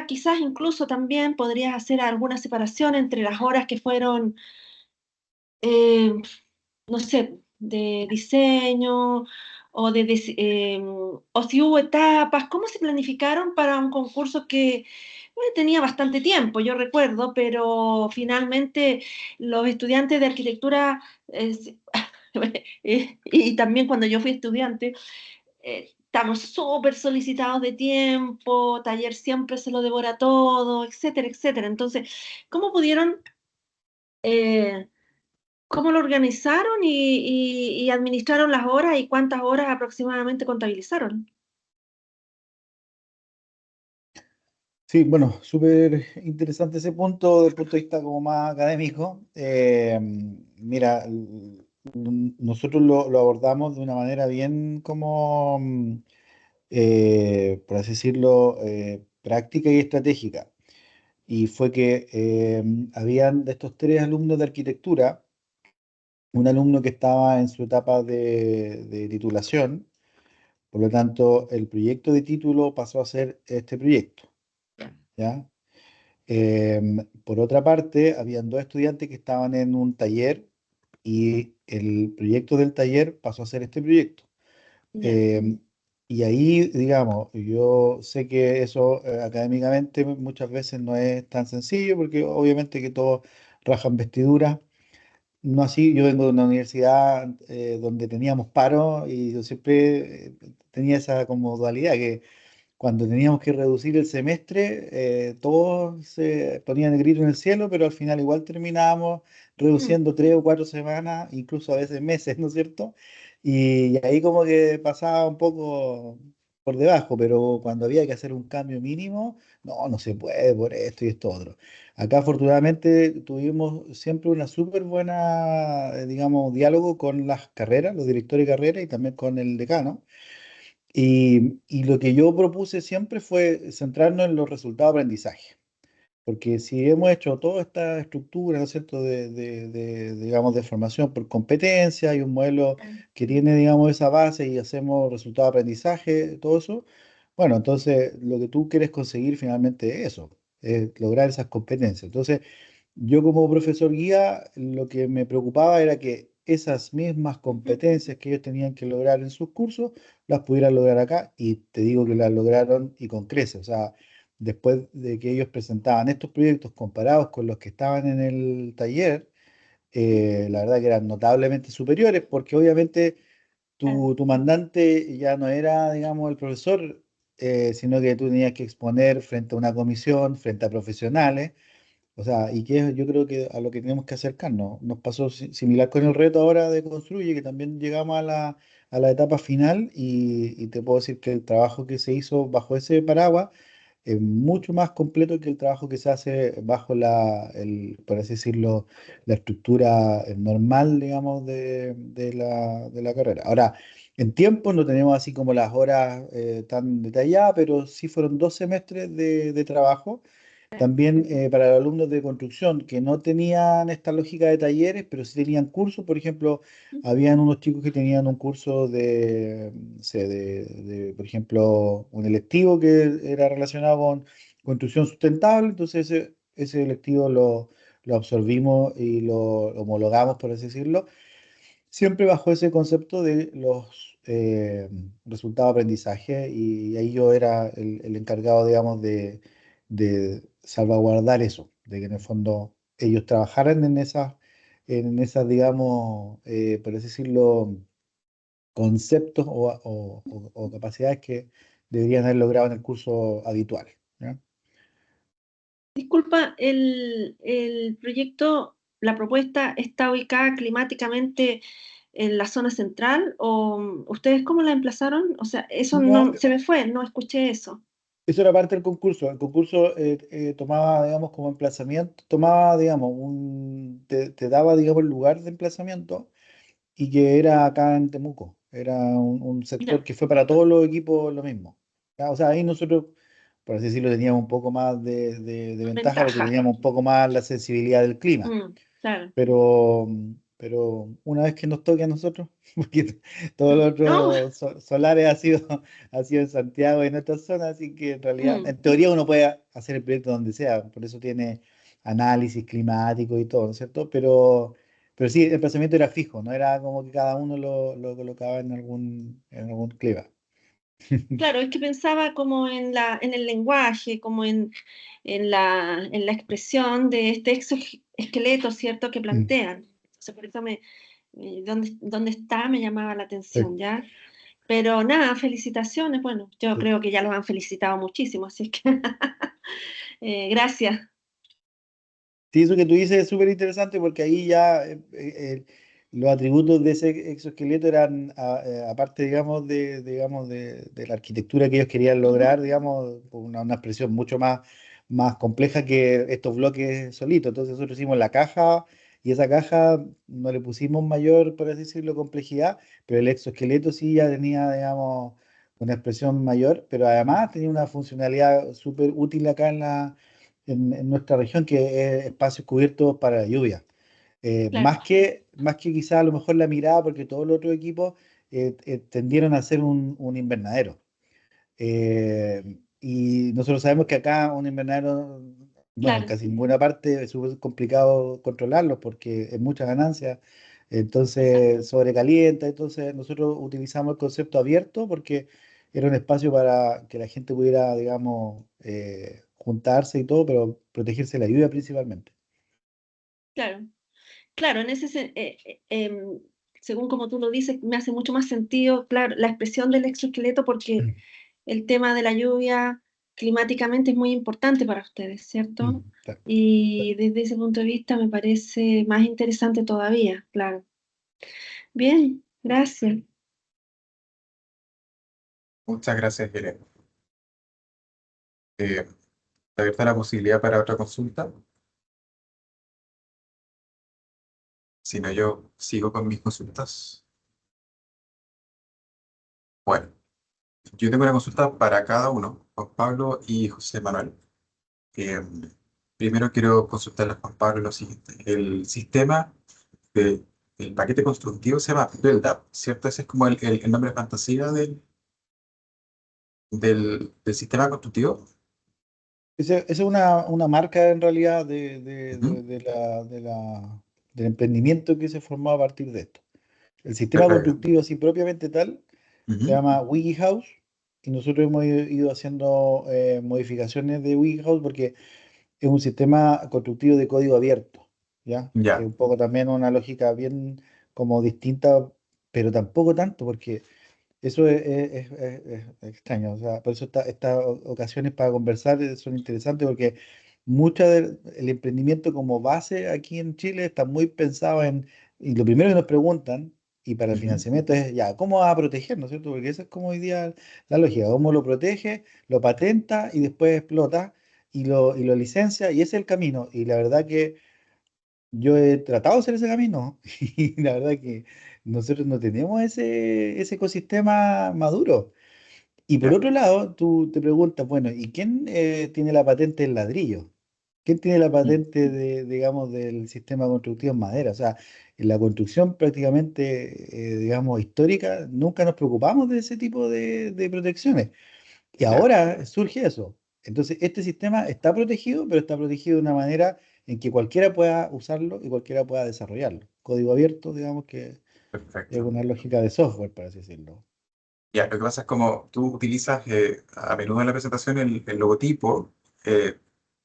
Quizás incluso también podrías hacer alguna separación entre las horas que fueron, eh, no sé, de diseño o si hubo etapas, cómo se planificaron para un concurso que tenía bastante tiempo, yo recuerdo, pero finalmente los estudiantes de arquitectura, y también cuando yo fui estudiante, estamos súper solicitados de tiempo, taller siempre se lo devora todo, etcétera, etcétera. Entonces, ¿cómo pudieron, eh, cómo lo organizaron y administraron las horas y cuántas horas aproximadamente contabilizaron? Sí, bueno, súper interesante ese punto desde el punto de vista como más académico. Mira, nosotros lo abordamos de una manera bien como, por así decirlo, práctica y estratégica. Y fue que habían de estos tres alumnos de arquitectura, un alumno que estaba en su etapa de titulación, por lo tanto, el proyecto de título pasó a ser este proyecto, ¿ya? Por otra parte, habían dos estudiantes que estaban en un taller y el proyecto del taller pasó a ser este proyecto. Ya. Eh, y ahí, digamos, yo sé que eso académicamente muchas veces no es tan sencillo porque obviamente que todos rajan vestiduras. No así, yo vengo de una universidad donde teníamos paro y yo siempre tenía esa como dualidad que cuando teníamos que reducir el semestre, todos se ponían el grito en el cielo, pero al final igual terminábamos Mm. reduciendo 3 o 4 semanas, incluso a veces meses, ¿no es cierto? Y ahí como que pasaba un poco por debajo, pero cuando había que hacer un cambio mínimo, no, no se puede por esto y esto otro. Acá afortunadamente tuvimos siempre una súper buena, digamos, diálogo con las carreras, los directores de carrera y también con el decano. Y lo que yo propuse siempre fue centrarnos en los resultados de aprendizaje, porque si hemos hecho toda esta estructura, ¿no es cierto?, digamos, de formación por competencia y un modelo que tiene, digamos, esa base y hacemos resultados de aprendizaje, todo eso, bueno, entonces lo que tú quieres conseguir finalmente es eso, es lograr esas competencias. Entonces, yo como profesor guía, lo que me preocupaba era que esas mismas Ujú. competencias que ellos tenían que lograr en sus cursos, las pudieran lograr acá y te digo que las lograron y con creces. O sea, después de que ellos presentaban estos proyectos comparados con los que estaban en el taller, la verdad que eran notablemente superiores porque obviamente Claro. tu mandante ya no era, digamos, el profesor, sino que tú tenías que exponer frente a una comisión, frente a profesionales o sea, y que yo creo que a lo que tenemos que acercarnos. Nos pasó similar con el reto ahora de Construye, que también llegamos a la etapa final y te puedo decir que el trabajo que se hizo bajo ese paraguas es mucho más completo que el trabajo que se hace bajo por así decirlo, la estructura normal, digamos, de la carrera. Ahora, en tiempo no tenemos así como las horas tan detalladas, pero sí fueron 2 semestres de trabajo también para los alumnos de construcción que no tenían esta lógica de talleres, pero sí tenían cursos, por ejemplo, habían unos chicos que tenían un curso no sé, por ejemplo, un electivo que era relacionado con construcción sustentable, entonces ese electivo lo absorbimos y lo homologamos, por así decirlo, siempre bajo ese concepto de los resultados de aprendizaje y ahí yo era el encargado, digamos, de salvaguardar eso, de que en el fondo ellos trabajaran en esas, digamos, por así decirlo, conceptos o capacidades que deberían haber logrado en el curso habitual. ¿Ya? Disculpa, el proyecto, la propuesta está ubicada climáticamente en la zona central o ustedes cómo la emplazaron? O sea, eso No, no se me fue, no escuché eso. eso era parte del concurso. El concurso tomaba, digamos, como emplazamiento, tomaba, digamos, te daba, digamos, el lugar de emplazamiento y que era acá en Temuco. Era un sector Ya, que fue para todos los equipos lo mismo. ¿Ya? O sea, ahí nosotros, por así decirlo, teníamos un poco más de ventaja porque ventaja. teníamos un poco más la sensibilidad del clima. Claro. Pero una vez que nos toque a nosotros, porque todos los No, otros solares ha sido en Santiago y en otras zonas, así que en realidad, mm, en teoría uno puede hacer el proyecto donde sea, por eso tiene análisis climático y todo, ¿no es cierto? Pero sí, el pensamiento era fijo, no era como que cada uno lo colocaba en algún clima. claro, es que pensaba como en el lenguaje, como en la expresión de este exoesqueleto, ¿cierto?, que Mm, plantean. Entonces, por eso dónde está me llamaba la sí, atención, ¿ya? Pero nada, felicitaciones. Bueno, yo sí. creo que ya los han felicitado muchísimo, así es que gracias. Sí, eso que tú dices es súper interesante porque ahí ya los atributos de ese exoesqueleto eran, aparte, digamos, de la arquitectura que ellos querían Ujú. lograr, digamos, una expresión mucho más compleja que estos bloques solitos. Entonces nosotros hicimos la caja y esa caja no le pusimos mayor, por así decirlo, complejidad, pero el exoesqueleto sí ya tenía, digamos, una expresión mayor, pero además tenía una funcionalidad súper útil acá en nuestra región, que es espacios cubiertos para la lluvia. Claro, Más que quizá a lo mejor la mirada, porque todos los otros equipos tendieron a ser un invernadero. Y nosotros sabemos que acá un invernadero bueno, en Claro, casi ninguna parte es súper complicado controlarlos porque es mucha ganancia, exacto. entonces sobrecalienta, entonces nosotros utilizamos el concepto abierto porque era un espacio para que la gente pudiera, digamos, juntarse y todo, pero protegerse de la lluvia principalmente. Claro, claro, según como tú lo dices, me hace mucho más sentido, claro, la expresión del exoesqueleto porque el tema de la lluvia climáticamente es muy importante para ustedes, ¿cierto? Claro. Y desde ese punto de vista me parece más interesante todavía, claro. Bien, gracias. Muchas gracias, Irene. ¿Te abierta la posibilidad para otra consulta? Si no, yo sigo con mis consultas. Bueno, yo tengo una consulta para cada uno, Juan Pablo y José Manuel. Eh, Primero quiero consultarle a Juan Pablo lo siguiente. El sistema de, el paquete constructivo se llama BuildUp, ¿cierto? Ese es como el nombre de fantasía del sistema constructivo. Esa es una marca en realidad Ujú. del emprendimiento que se formó a partir de esto. El sistema Perfecto. constructivo así propiamente tal se Ujú. llama WikiHouse y nosotros hemos ido haciendo modificaciones de WikiHouse porque es un sistema constructivo de código abierto, ¿ya? Que es Ya, un poco también una lógica bien como distinta, pero tampoco tanto porque eso es extraño. O sea, por eso estas ocasiones para conversar son interesantes porque mucho del el emprendimiento como base aquí en Chile está muy pensado y lo primero que nos preguntan, y para el ujú, financiamiento es, ya, ¿cómo vas a proteger? ¿No es cierto? Porque esa es como hoy día la lógica, cómo lo protege, lo patenta y después explota y lo licencia y ese es el camino. Y la verdad que yo he tratado de hacer ese camino y la verdad que nosotros no tenemos ese ecosistema maduro. Y por ya, otro lado, tú te preguntas, bueno, ¿y quién tiene la patente del ladrillo? ¿Quién tiene la mm, patente digamos, del sistema constructivo en madera? O sea, en la construcción prácticamente, digamos, histórica, nunca nos preocupamos de ese tipo de protecciones. Y ya, ahora surge eso. Entonces, este sistema está protegido, pero está protegido de una manera en que cualquiera pueda usarlo y cualquiera pueda desarrollarlo. Código abierto, digamos que es perfecto. una lógica de software, por así decirlo. Ya, lo que pasa es como tú utilizas a menudo en la presentación el logotipo,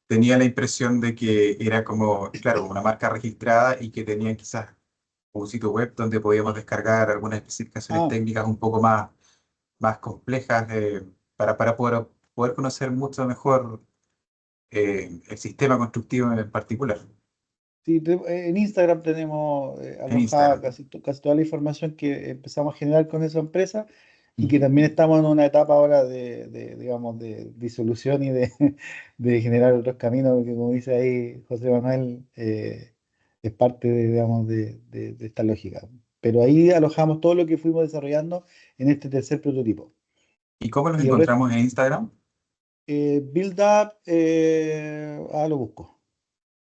tenía la impresión de que era como, claro, una marca registrada y que tenía quizás un sitio web donde podíamos descargar algunas especificaciones Ah, técnicas un poco más complejas para poder conocer mucho mejor el sistema constructivo en particular sí, en Instagram tenemos en alojada Instagram. casi toda la información que empezamos a generar con esa empresa y que Ujú. también estamos en una etapa ahora digamos, de disolución y de generar otros caminos, que como dice ahí José Manuel, es parte digamos, de esta lógica. Pero ahí alojamos todo lo que fuimos desarrollando en este tercer prototipo. ¿Y cómo los Y el resto, encontramos en Instagram? Build Up, lo busco.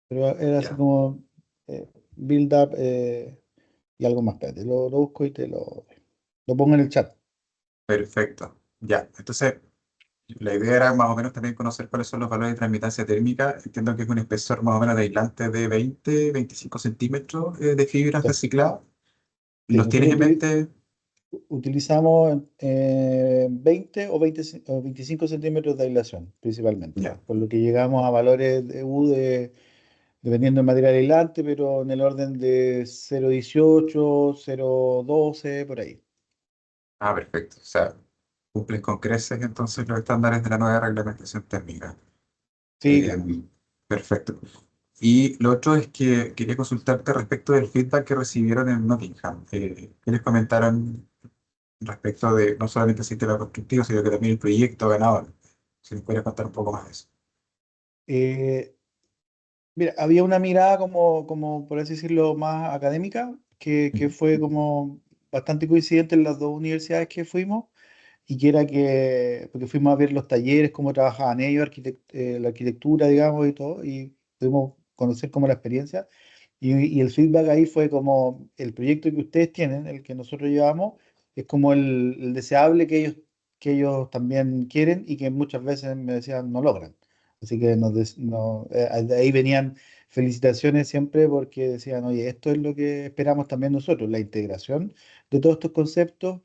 Pero era así Ya, como build up y algo más. Espérate, lo busco y lo pongo en el chat. perfecto. Ya, entonces la idea era más o menos también conocer cuáles son los valores de transmitancia térmica. Entiendo que es un espesor más o menos de aislante de 20-25 centímetros de fibras Sí, recicladas. sí, ¿Los tienes nosotros en mente? utilizamos 20 o 25 centímetros de aislación, principalmente. Ya. Por lo que llegamos a valores de U dependiendo del material aislante, pero en el orden de 0,18, 0,12, por ahí. Ah, perfecto. O sea, cumplen con creces entonces los estándares de la nueva reglamentación térmica. Sí, Eh, claro. Perfecto. Y lo otro es que quería consultarte respecto del feedback que recibieron en Nottingham. ¿Qué les comentaron respecto de no solamente el sistema constructivo, sino que también el proyecto ganador? Si nos puedes contar un poco más de eso. Eh, Mira, había una mirada como, por así decirlo, más académica, que Ujú. fue como bastante coincidente en las dos universidades que fuimos, y que era porque fuimos a ver los talleres, cómo trabajaban ellos, la arquitectura, digamos, y todo, y pudimos conocer como la experiencia, y el feedback ahí fue como el proyecto que ustedes tienen, el que nosotros llevamos, es como el deseable que ellos también quieren y que muchas veces me decían no logran. Así que de ahí venían felicitaciones siempre porque decían, oye, esto es lo que esperamos también nosotros, la integración de todos estos conceptos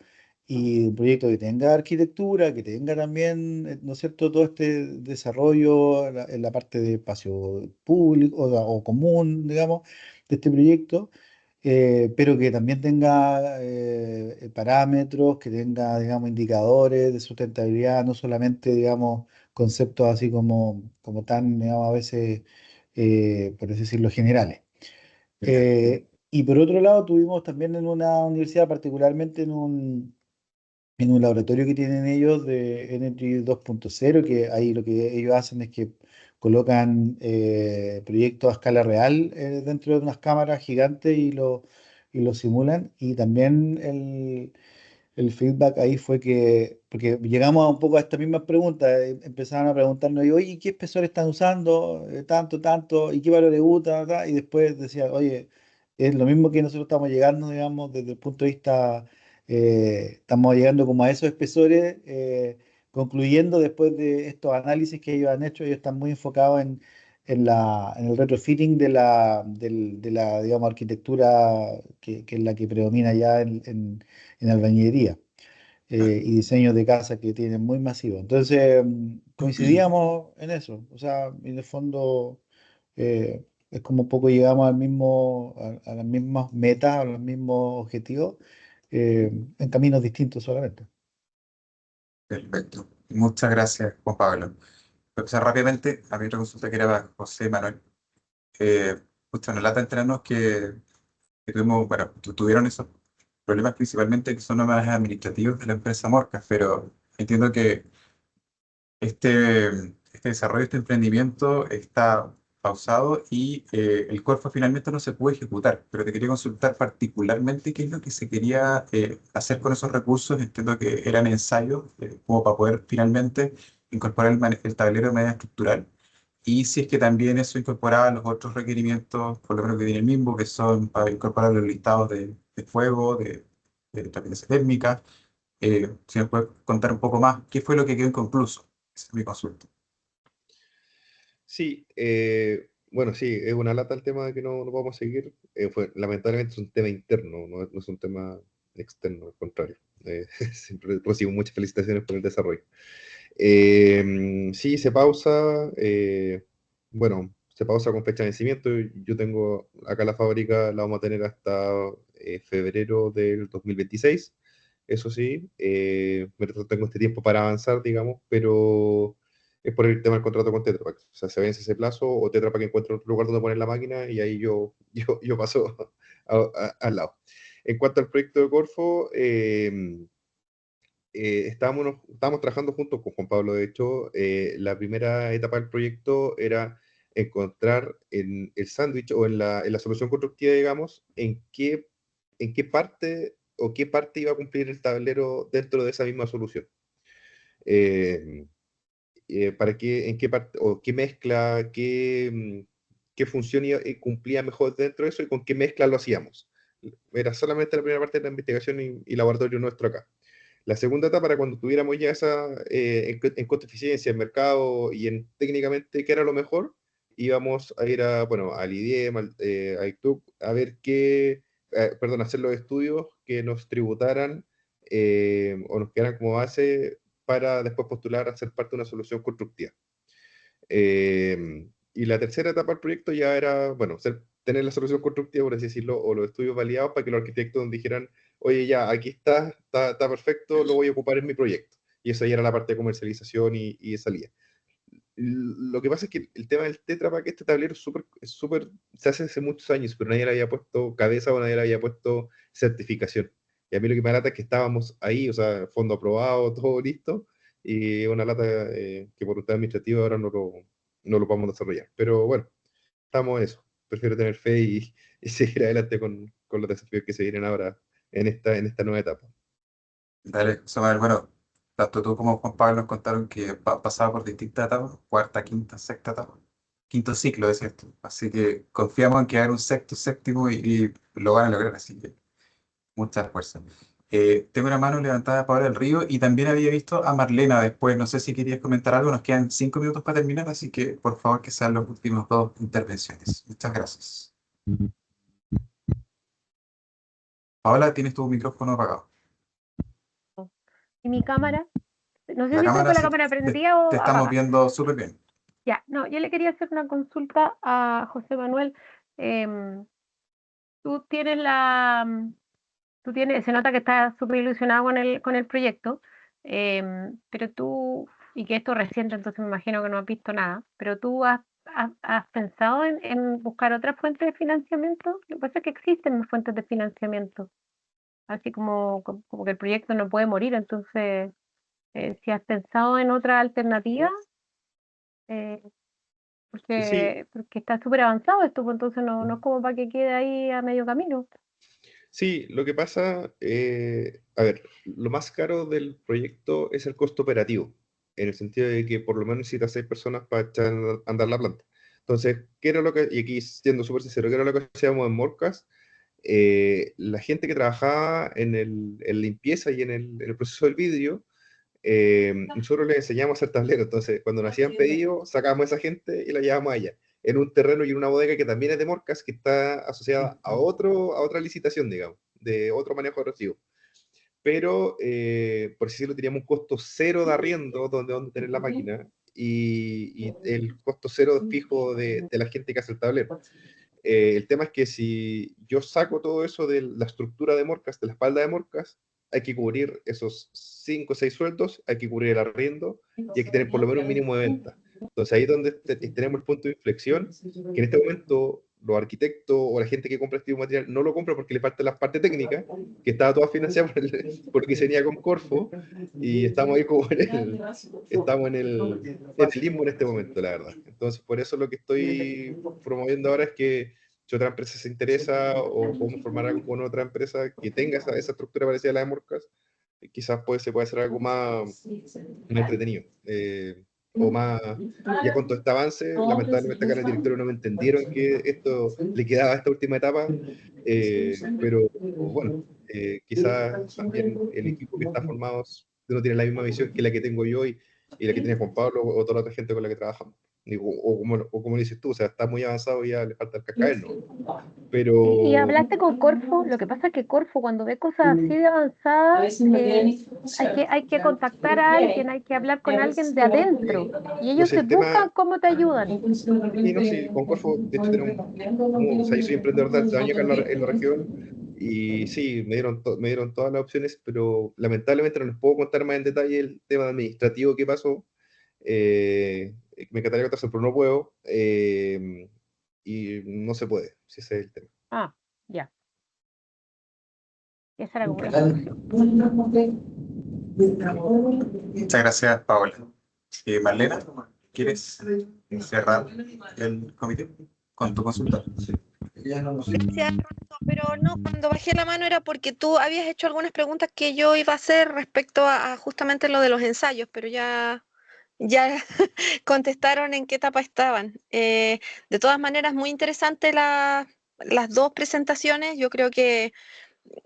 y un proyecto que tenga arquitectura, que tenga también, ¿no es cierto?, todo este desarrollo en la parte de espacio público o común, digamos, de este proyecto, pero que también tenga parámetros, que tenga, digamos, indicadores de sustentabilidad, no solamente, digamos, conceptos así como tan, digamos, a veces, por así decirlo, generales. Y por otro lado, tuvimos también en una universidad, particularmente en un laboratorio que tienen ellos de Energy 2.0, que ahí lo que ellos hacen es que colocan proyectos a escala real dentro de unas cámaras gigantes y lo simulan. Y también el feedback ahí fue que, porque llegamos a un poco a estas mismas preguntas, empezaron a preguntarnos, y, oye, ¿qué espesores están usando? Tanto, tanto, ¿y qué valor le gusta? Ta, ta? Y después decía, oye, es lo mismo que nosotros estamos llegando, digamos, desde el punto de vista, estamos llegando como a esos espesores, concluyendo después de estos análisis que ellos han hecho, ellos están muy enfocados en el retrofitting de la, digamos, arquitectura que es la que predomina ya en albañilería y diseños de casas que tienen muy masivos. Entonces, coincidíamos en eso. O sea, en el fondo es como un poco llegamos a las mismas metas, a los mismos objetivos, en caminos distintos solamente. Perfecto. Muchas gracias, Juan Pablo. O sea, rápidamente, había otra consulta que era para José Manuel. Justo nos lata enterarnos que tuvimos, bueno, tuvieron esos problemas principalmente que son más administrativos de la empresa Morcas, pero entiendo que este desarrollo, este emprendimiento está pausado y el Corfo finalmente no se pudo ejecutar, pero te quería consultar particularmente qué es lo que se quería hacer con esos recursos. Entiendo que eran ensayos como para poder finalmente incorporar el tablero de manera estructural y si es que también eso incorporaba los otros requerimientos, por lo menos que tiene el mismo, que son para incorporar los listados de fuego, de tapices térmicas. Si nos puedes contar un poco más, ¿qué fue lo que quedó inconcluso? Esa es mi consulta. Sí, bueno, sí, es una lata el tema de que no podemos seguir. Lamentablemente es un tema interno, no es un tema externo, al contrario. Siempre recibo muchas felicitaciones por el desarrollo. Sí, se pausa. Bueno, se pausa con fecha de vencimiento. Yo tengo acá la fábrica, la vamos a tener hasta febrero del 2026. Eso sí, mientras tengo este tiempo para avanzar, digamos, pero es por el tema del contrato con Tetra Pak. O sea, se vence ese plazo o Tetra Pak encuentra otro lugar donde poner la máquina y ahí yo paso al lado. En cuanto al proyecto de Corfo, estábamos trabajando juntos con Juan Pablo. De hecho, la primera etapa del proyecto era encontrar en el sándwich o en la solución constructiva, digamos, en qué parte o qué parte iba a cumplir el tablero dentro de esa misma solución. Eh, en qué parte o qué mezcla, qué función cumplía mejor dentro de eso y con qué mezcla lo hacíamos. Era solamente la primera parte de la investigación y laboratorio nuestro acá. La segunda etapa era cuando tuviéramos ya esa en costo eficiencia, en mercado y en técnicamente qué era lo mejor, íbamos a ir bueno, al IDEM, a ICTUC, a ver perdón, hacer los estudios que nos tributaran o nos quedaran como base para después postular a ser parte de una solución constructiva. Y la tercera etapa del proyecto ya era, bueno, tener la solución constructiva, por así decirlo, o los estudios validados para que los arquitectos nos dijeran, oye, ya, aquí está perfecto, lo voy a ocupar en mi proyecto. Y esa ya era la parte de comercialización y de salida. Lo que pasa es que el tema del Tetra Pak, este tablero se hace hace muchos años, pero nadie le había puesto cabeza o nadie le había puesto certificación. Y a mí lo que me lata es que estábamos ahí, o sea, fondo aprobado, todo listo, y una lata que por un tema administrativo ahora no lo podemos desarrollar. Pero bueno, estamos en eso. Prefiero tener fe y seguir adelante con los desafíos que se vienen ahora en esta nueva etapa. Dale, Samuel, bueno, tanto tú como Juan Pablo nos contaron que pasaba por distintas etapas, cuarta, quinta, sexta etapa, quinto ciclo de esto. Así que confiamos en que haga un sexto, séptimo y lo van a lograr, así que mucha fuerza. Tengo una mano levantada de Paola del Río y también había visto a Marlena después. No sé si querías comentar algo, nos quedan 5 minutos para terminar, así que por favor que sean los últimos dos intervenciones. Muchas gracias. Paola, tienes tu micrófono apagado. ¿Y mi cámara? No sé La si estoy cámara con la sí, cámara prendida o te estamos apagada. viendo súper bien. Ya, no, yo le quería hacer una consulta a José Manuel. Tú tienes se nota que estás súper ilusionado con el proyecto, pero tú, y que esto es reciente, entonces me imagino que no has visto nada, pero tú has pensado en buscar otras fuentes de financiamiento. Lo que pasa es que existen fuentes de financiamiento, así como que el proyecto no puede morir, entonces, si has pensado en otra alternativa, eh, Sí, porque está súper avanzado esto, pues entonces no es como para que quede ahí a medio camino. sí, lo que pasa, a ver, lo más caro del proyecto es el costo operativo, en el sentido de que por lo menos necesitas 6 personas para echar a andar la planta. Entonces, ¿qué era lo que, y aquí siendo súper sincero, qué era lo que hacíamos en Morcas? La gente que trabajaba en limpieza y en el proceso del vidrio, nosotros les enseñamos a hacer tableros. Entonces, cuando nos hacían pedidos, sacábamos a esa gente y la llevábamos allá, en un terreno y en una bodega que también es de Morcas, que está asociada a otra licitación, digamos, de otro manejo de residuos. Pero, por así decirlo, teníamos un costo cero de arriendo donde tener la máquina y el costo cero fijo de la gente que hace el tablero. El tema es que si yo saco todo eso de la estructura de Morcas, de la espalda de Morcas, hay que cubrir esos 5 o 6 sueldos, hay que cubrir el arriendo y hay que tener por lo menos un mínimo de venta. Entonces ahí es donde tenemos el punto de inflexión, que en este momento los arquitectos o la gente que compra este tipo de material no lo compra porque le falta la parte técnica, que estaba toda financiada por que se venía con Corfo, y estamos ahí como estamos en el limbo en este momento, la verdad. Entonces por eso lo que estoy promoviendo ahora es que si otra empresa se interesa o podemos formar algo con otra empresa que tenga esa estructura parecida a la de Morcas, quizás se puede hacer algo más entretenido. O más, ya con todo este avance, lamentablemente acá en el directorio no me entendieron que esto le quedaba a esta última etapa, pero bueno, quizás también el equipo que está formado no tiene la misma visión que la que tengo yo y la que tiene Juan Pablo o toda la otra gente con la que trabajamos. O como dices tú, o sea, está muy avanzado y ya le falta el cascabel, ¿no? Pero Y hablaste con Corfo. Lo que pasa es que Corfo, cuando ve cosas así de avanzadas, hay que contactar a alguien, hay que hablar con alguien de adentro, y ellos pues te el tema, buscan cómo te ayudan. y no, sí, con Corfo, de hecho, o sea, yo soy emprendedor de años acá en la región, y sí, me dieron todas las opciones, pero lamentablemente no les puedo contar más en detalle el tema administrativo que pasó. Me encantaría contárselo, pero no puedo, y no se puede, si ese es el tema. Ah, ya. Esa era como la solución. Muchas gracias, Paola. Marlena, ¿quieres cerrar el comité con tu consulta? Gracias, Roberto, pero no, cuando bajé la mano era porque tú habías hecho algunas preguntas que yo iba a hacer respecto a justamente lo de los ensayos, pero ya contestaron en qué etapa estaban. De todas maneras, muy interesante las dos presentaciones. Yo creo que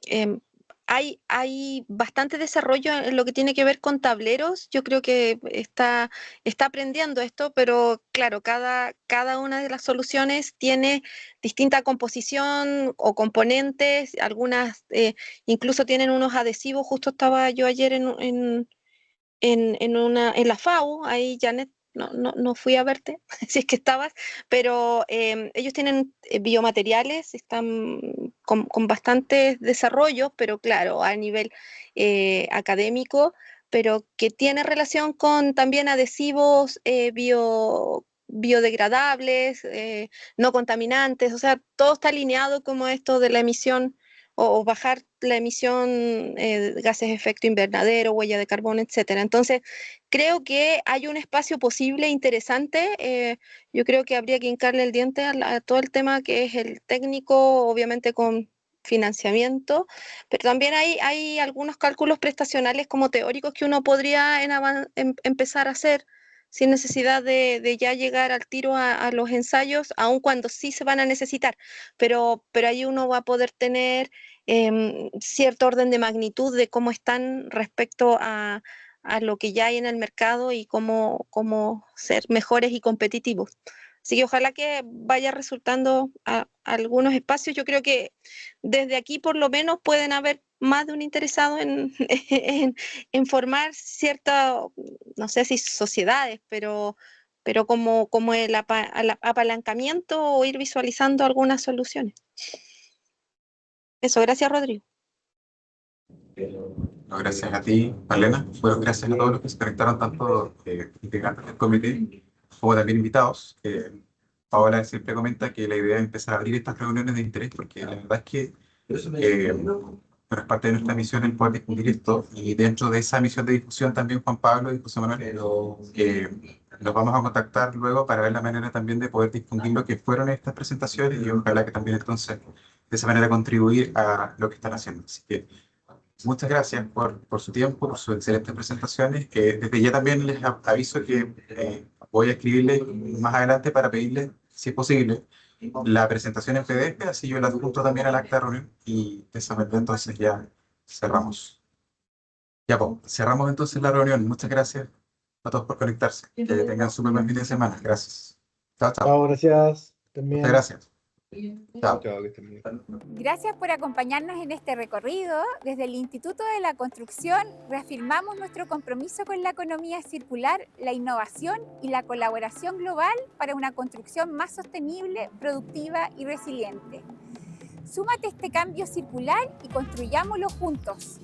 em, hay bastante desarrollo en lo que tiene que ver con tableros. Yo creo que está aprendiendo esto, pero claro, cada una de las soluciones tiene distinta composición o componentes. Algunas incluso tienen unos adhesivos. Justo estaba yo ayer en la FAU, ahí Janet, no fui a verte, si es que estabas, pero ellos tienen biomateriales, están con bastantes desarrollos, pero claro, a nivel académico, pero que tiene relación con también adhesivos biodegradables, no contaminantes, o sea, todo está alineado como esto de la emisión o bajar la emisión de gases de efecto invernadero, huella de carbono, etcétera. Entonces, creo que hay un espacio posible interesante. Yo creo que habría que hincarle el diente a todo el tema que es el técnico, obviamente con financiamiento, pero también hay algunos cálculos prestacionales como teóricos que uno podría empezar a hacer sin necesidad de ya llegar al tiro a los ensayos, aun cuando sí se van a necesitar, pero ahí uno va a poder tener cierto orden de magnitud de cómo están respecto a lo que ya hay en el mercado y cómo ser mejores y competitivos. Así que ojalá que vaya resultando a algunos espacios. Yo creo que desde aquí por lo menos pueden haber más de un interesado en, en formar ciertas, no sé si sociedades, pero como el apalancamiento o ir visualizando algunas soluciones. Eso, gracias Rodrigo. No, gracias a ti, Marlena. Bueno, gracias a todos los que se conectaron, tanto integrantes del comité como también invitados. Paola siempre comenta que la idea es empezar a abrir estas reuniones de interés, porque la verdad es que bueno, es parte de nuestra misión el poder discutir esto, y dentro de esa misión de discusión también Juan Pablo y José Manuel nos vamos a contactar luego para ver la manera también de poder difundir lo que fueron estas presentaciones, y ojalá que también entonces de esa manera contribuir a lo que están haciendo. Así que muchas gracias por su tiempo, por sus excelentes presentaciones. Desde ya también les aviso que voy a escribirles más adelante para pedirles, si es posible, la presentación en PDF, así yo la adjunto también al acta de reunión, y de esa manera entonces ya cerramos. Ya, pues, cerramos entonces la reunión. Muchas gracias a todos por conectarse. Que tengan súper buen fin de semana. Gracias. Chao, chao. Chao, gracias. También. Muchas gracias. Chao. Chao, que estén bien. Gracias por acompañarnos en este recorrido. Desde el Instituto de la Construcción reafirmamos nuestro compromiso con la economía circular, la innovación y la colaboración global para una construcción más sostenible, productiva y resiliente. Súmate a este cambio circular y construyámoslo juntos.